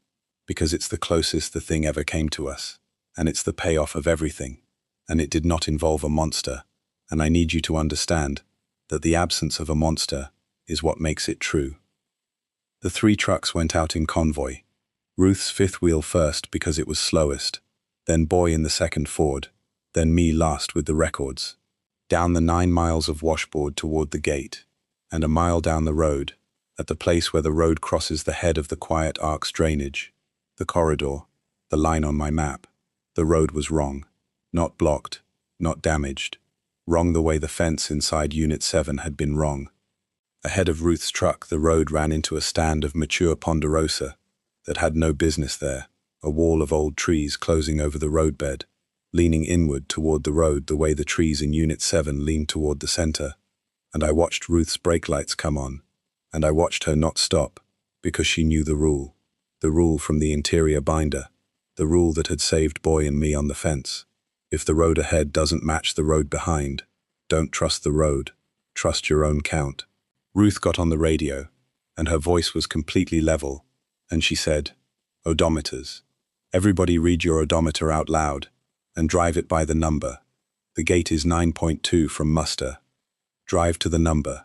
because it's the closest the thing ever came to us, and it's the payoff of everything, and it did not involve a monster, and I need you to understand that the absence of a monster is what makes it true. The 3 trucks went out in convoy, Ruth's 5th wheel first because it was slowest, then Boy in the 2nd Ford, then me last with the records, down the 9 miles of washboard toward the gate, and a mile down the road, at the place where the road crosses the head of the Quiet Ark's drainage, the corridor, the line on my map. The road was wrong, not blocked, not damaged, wrong the way the fence inside Unit 7 had been wrong. Ahead of Ruth's truck, the road ran into a stand of mature ponderosa that had no business there, a wall of old trees closing over the roadbed, leaning inward toward the road the way the trees in Unit 7 leaned toward the center. And I watched Ruth's brake lights come on, and I watched her not stop, because she knew the rule from the interior binder, the rule that had saved Boy and me on the fence. If the road ahead doesn't match the road behind, don't trust the road, trust your own count. Ruth got on the radio, and her voice was completely level, and she said, "Odometers. Everybody read your odometer out loud, and drive it by the number. The gate is 9.2 from muster. Drive to the number.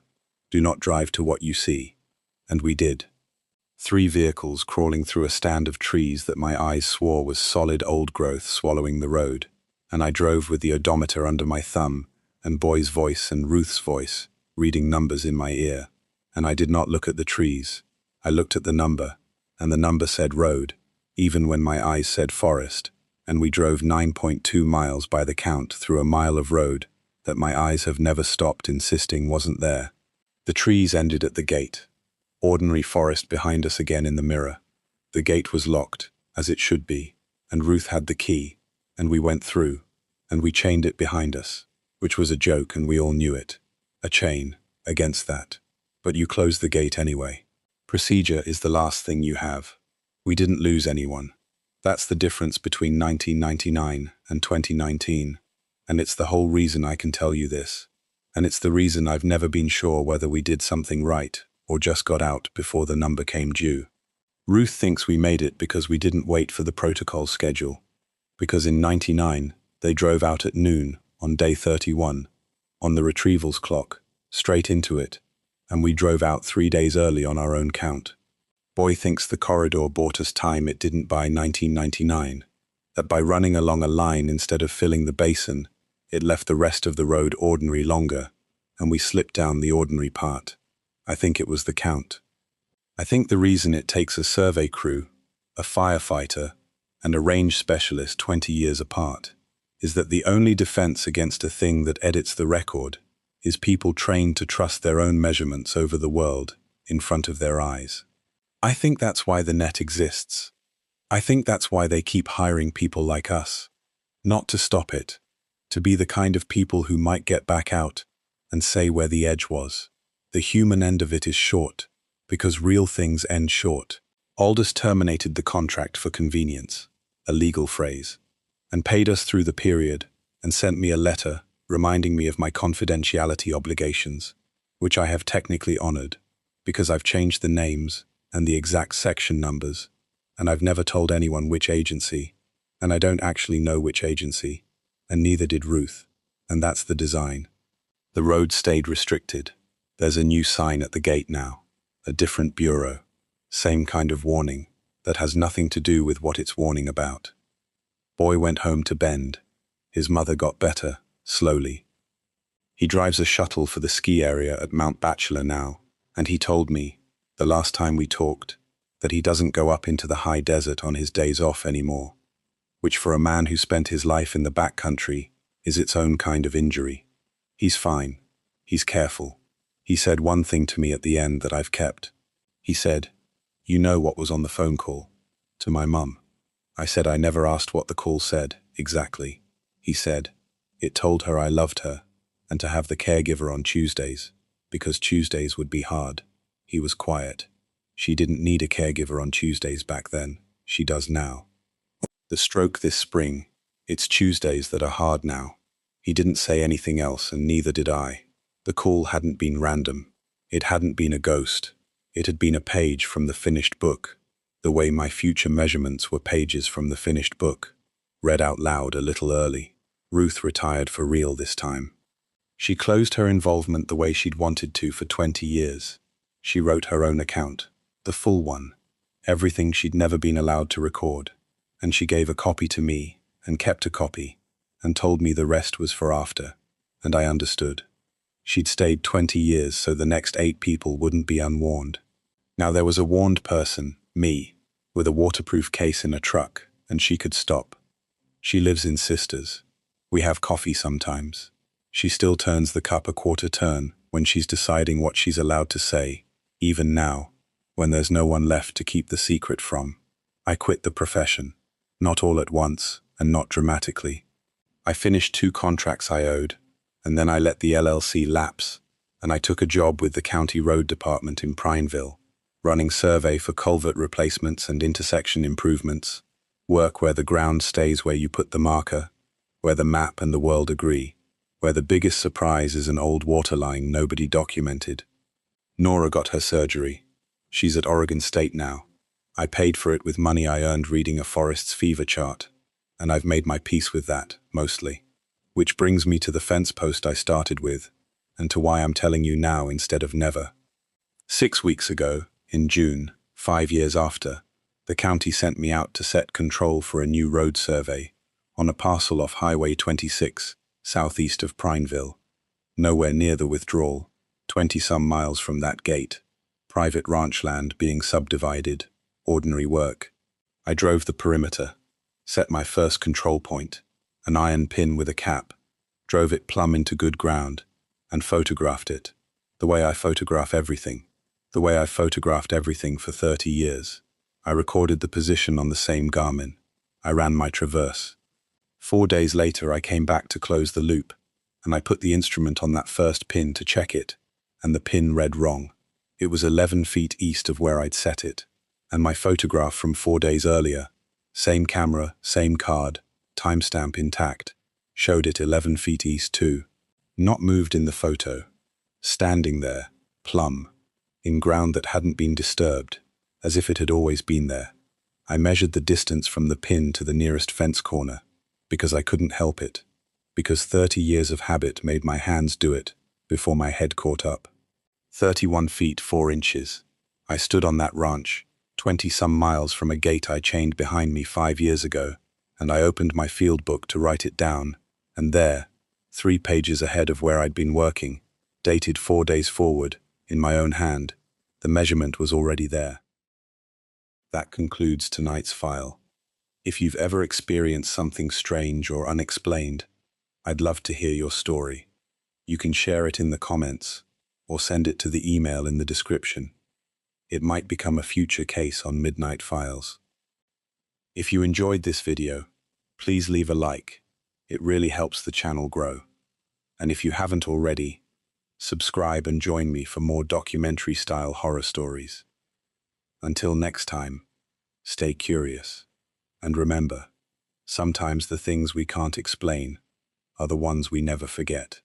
Do not drive to what you see." And we did. 3 vehicles crawling through a stand of trees that my eyes swore was solid old growth swallowing the road, and I drove with the odometer under my thumb, and Boy's voice and Ruth's voice, reading numbers in my ear. And I did not look at the trees. I looked at the number, and the number said road, even when my eyes said forest, and we drove 9.2 miles by the count through a mile of road that my eyes have never stopped insisting wasn't there. The trees ended at the gate. Ordinary forest behind us again in the mirror. The gate was locked, as it should be, and Ruth had the key, and we went through, and we chained it behind us, which was a joke and we all knew it. A chain, against that. But you close the gate anyway. Procedure is the last thing you have. We didn't lose anyone. That's the difference between 1999 and 2019. And it's the whole reason I can tell you this. And it's the reason I've never been sure whether we did something right or just got out before the number came due. Ruth thinks we made it because we didn't wait for the protocol schedule. Because in '99, they drove out at noon on day 31, on the retrievals clock, straight into it, and we drove out 3 days early on our own count. Boy thinks the corridor bought us time it didn't by 1999, that by running along a line instead of filling the basin, it left the rest of the road ordinary longer, and we slipped down the ordinary part. I think it was the count. I think the reason it takes a survey crew, a firefighter, and a range specialist 20 years apart is that the only defense against a thing that edits the record is people trained to trust their own measurements over the world in front of their eyes. I think that's why the net exists. I think that's why they keep hiring people like us. Not to stop it. To be the kind of people who might get back out and say where the edge was. The human end of it is short, because real things end short. Aldous terminated the contract for convenience, a legal phrase, and paid us through the period and sent me a letter reminding me of my confidentiality obligations, which I have technically honored, because I've changed the names and the exact section numbers, and I've never told anyone which agency, and I don't actually know which agency, and neither did Ruth, and that's the design. The road stayed restricted. There's a new sign at the gate now, a different bureau, same kind of warning that has nothing to do with what it's warning about. Boy went home to Bend. His mother got better, slowly. He drives a shuttle for the ski area at Mount Bachelor now, and he told me, the last time we talked, that he doesn't go up into the high desert on his days off anymore, which for a man who spent his life in the backcountry is its own kind of injury. He's fine. He's careful. He said one thing to me at the end that I've kept. He said, "You know what was on the phone call?" To my mum. I said I never asked what the call said, exactly. He said, it told her I loved her, and to have the caregiver on Tuesdays, because Tuesdays would be hard. He was quiet. She didn't need a caregiver on Tuesdays back then. She does now. The stroke this spring. It's Tuesdays that are hard now. He didn't say anything else, and neither did I. The call hadn't been random. It hadn't been a ghost. It had been a page from the finished book, the way my future measurements were pages from the finished book, read out loud a little early. Ruth retired for real this time. She closed her involvement the way she'd wanted to for 20 years. She wrote her own account, the full one, everything she'd never been allowed to record, and she gave a copy to me, and kept a copy, and told me the rest was for after, and I understood. She'd stayed 20 years so the next 8 people wouldn't be unwarned. Now there was a warned person, me, with a waterproof case in a truck, and she could stop. She lives in Sisters. We have coffee sometimes. She still turns the cup a quarter turn when she's deciding what she's allowed to say, even now, when there's no one left to keep the secret from. I quit the profession, not all at once, and not dramatically. I finished 2 contracts I owed, and then I let the LLC lapse, and I took a job with the county road department in Prineville, running survey for culvert replacements and intersection improvements, work where the ground stays where you put the marker, where the map and the world agree, where the biggest surprise is an old water line nobody documented. Nora got her surgery. She's at Oregon State now. I paid for it with money I earned reading a Forest's Fever chart, and I've made my peace with that, mostly. Which brings me to the fence post I started with, and to why I'm telling you now instead of never. 6 weeks ago, in June, 5 years after, the county sent me out to set control for a new road survey on a parcel off Highway 26, southeast of Prineville, nowhere near the withdrawal, 20-some miles from that gate, private ranch land being subdivided, ordinary work. I drove the perimeter, set my first control point, an iron pin with a cap, drove it plumb into good ground, and photographed it, the way I photograph everything, the way I've photographed everything for 30 years. I recorded the position on the same Garmin. I ran my traverse. 4 days later I came back to close the loop, and I put the instrument on that first pin to check it, and the pin read wrong. It was 11 feet east of where I'd set it, and my photograph from 4 days earlier, same camera, same card, timestamp intact, showed it 11 feet east too. Not moved in the photo. Standing there, plumb, in ground that hadn't been disturbed, as if it had always been there. I measured the distance from the pin to the nearest fence corner, because I couldn't help it, because 30 years of habit made my hands do it before my head caught up. 31 feet 4 inches. I stood on that ranch, 20-some miles from a gate I chained behind me 5 years ago, and I opened my field book to write it down, and there, 3 pages ahead of where I'd been working, dated 4 days forward, in my own hand, the measurement was already there. That concludes tonight's file. If you've ever experienced something strange or unexplained, I'd love to hear your story. You can share it in the comments, or send it to the email in the description. It might become a future case on Midnight Files. If you enjoyed this video, please leave a like. It really helps the channel grow. And if you haven't already, subscribe and join me for more documentary-style horror stories. Until next time, stay curious. And remember, sometimes the things we can't explain are the ones we never forget.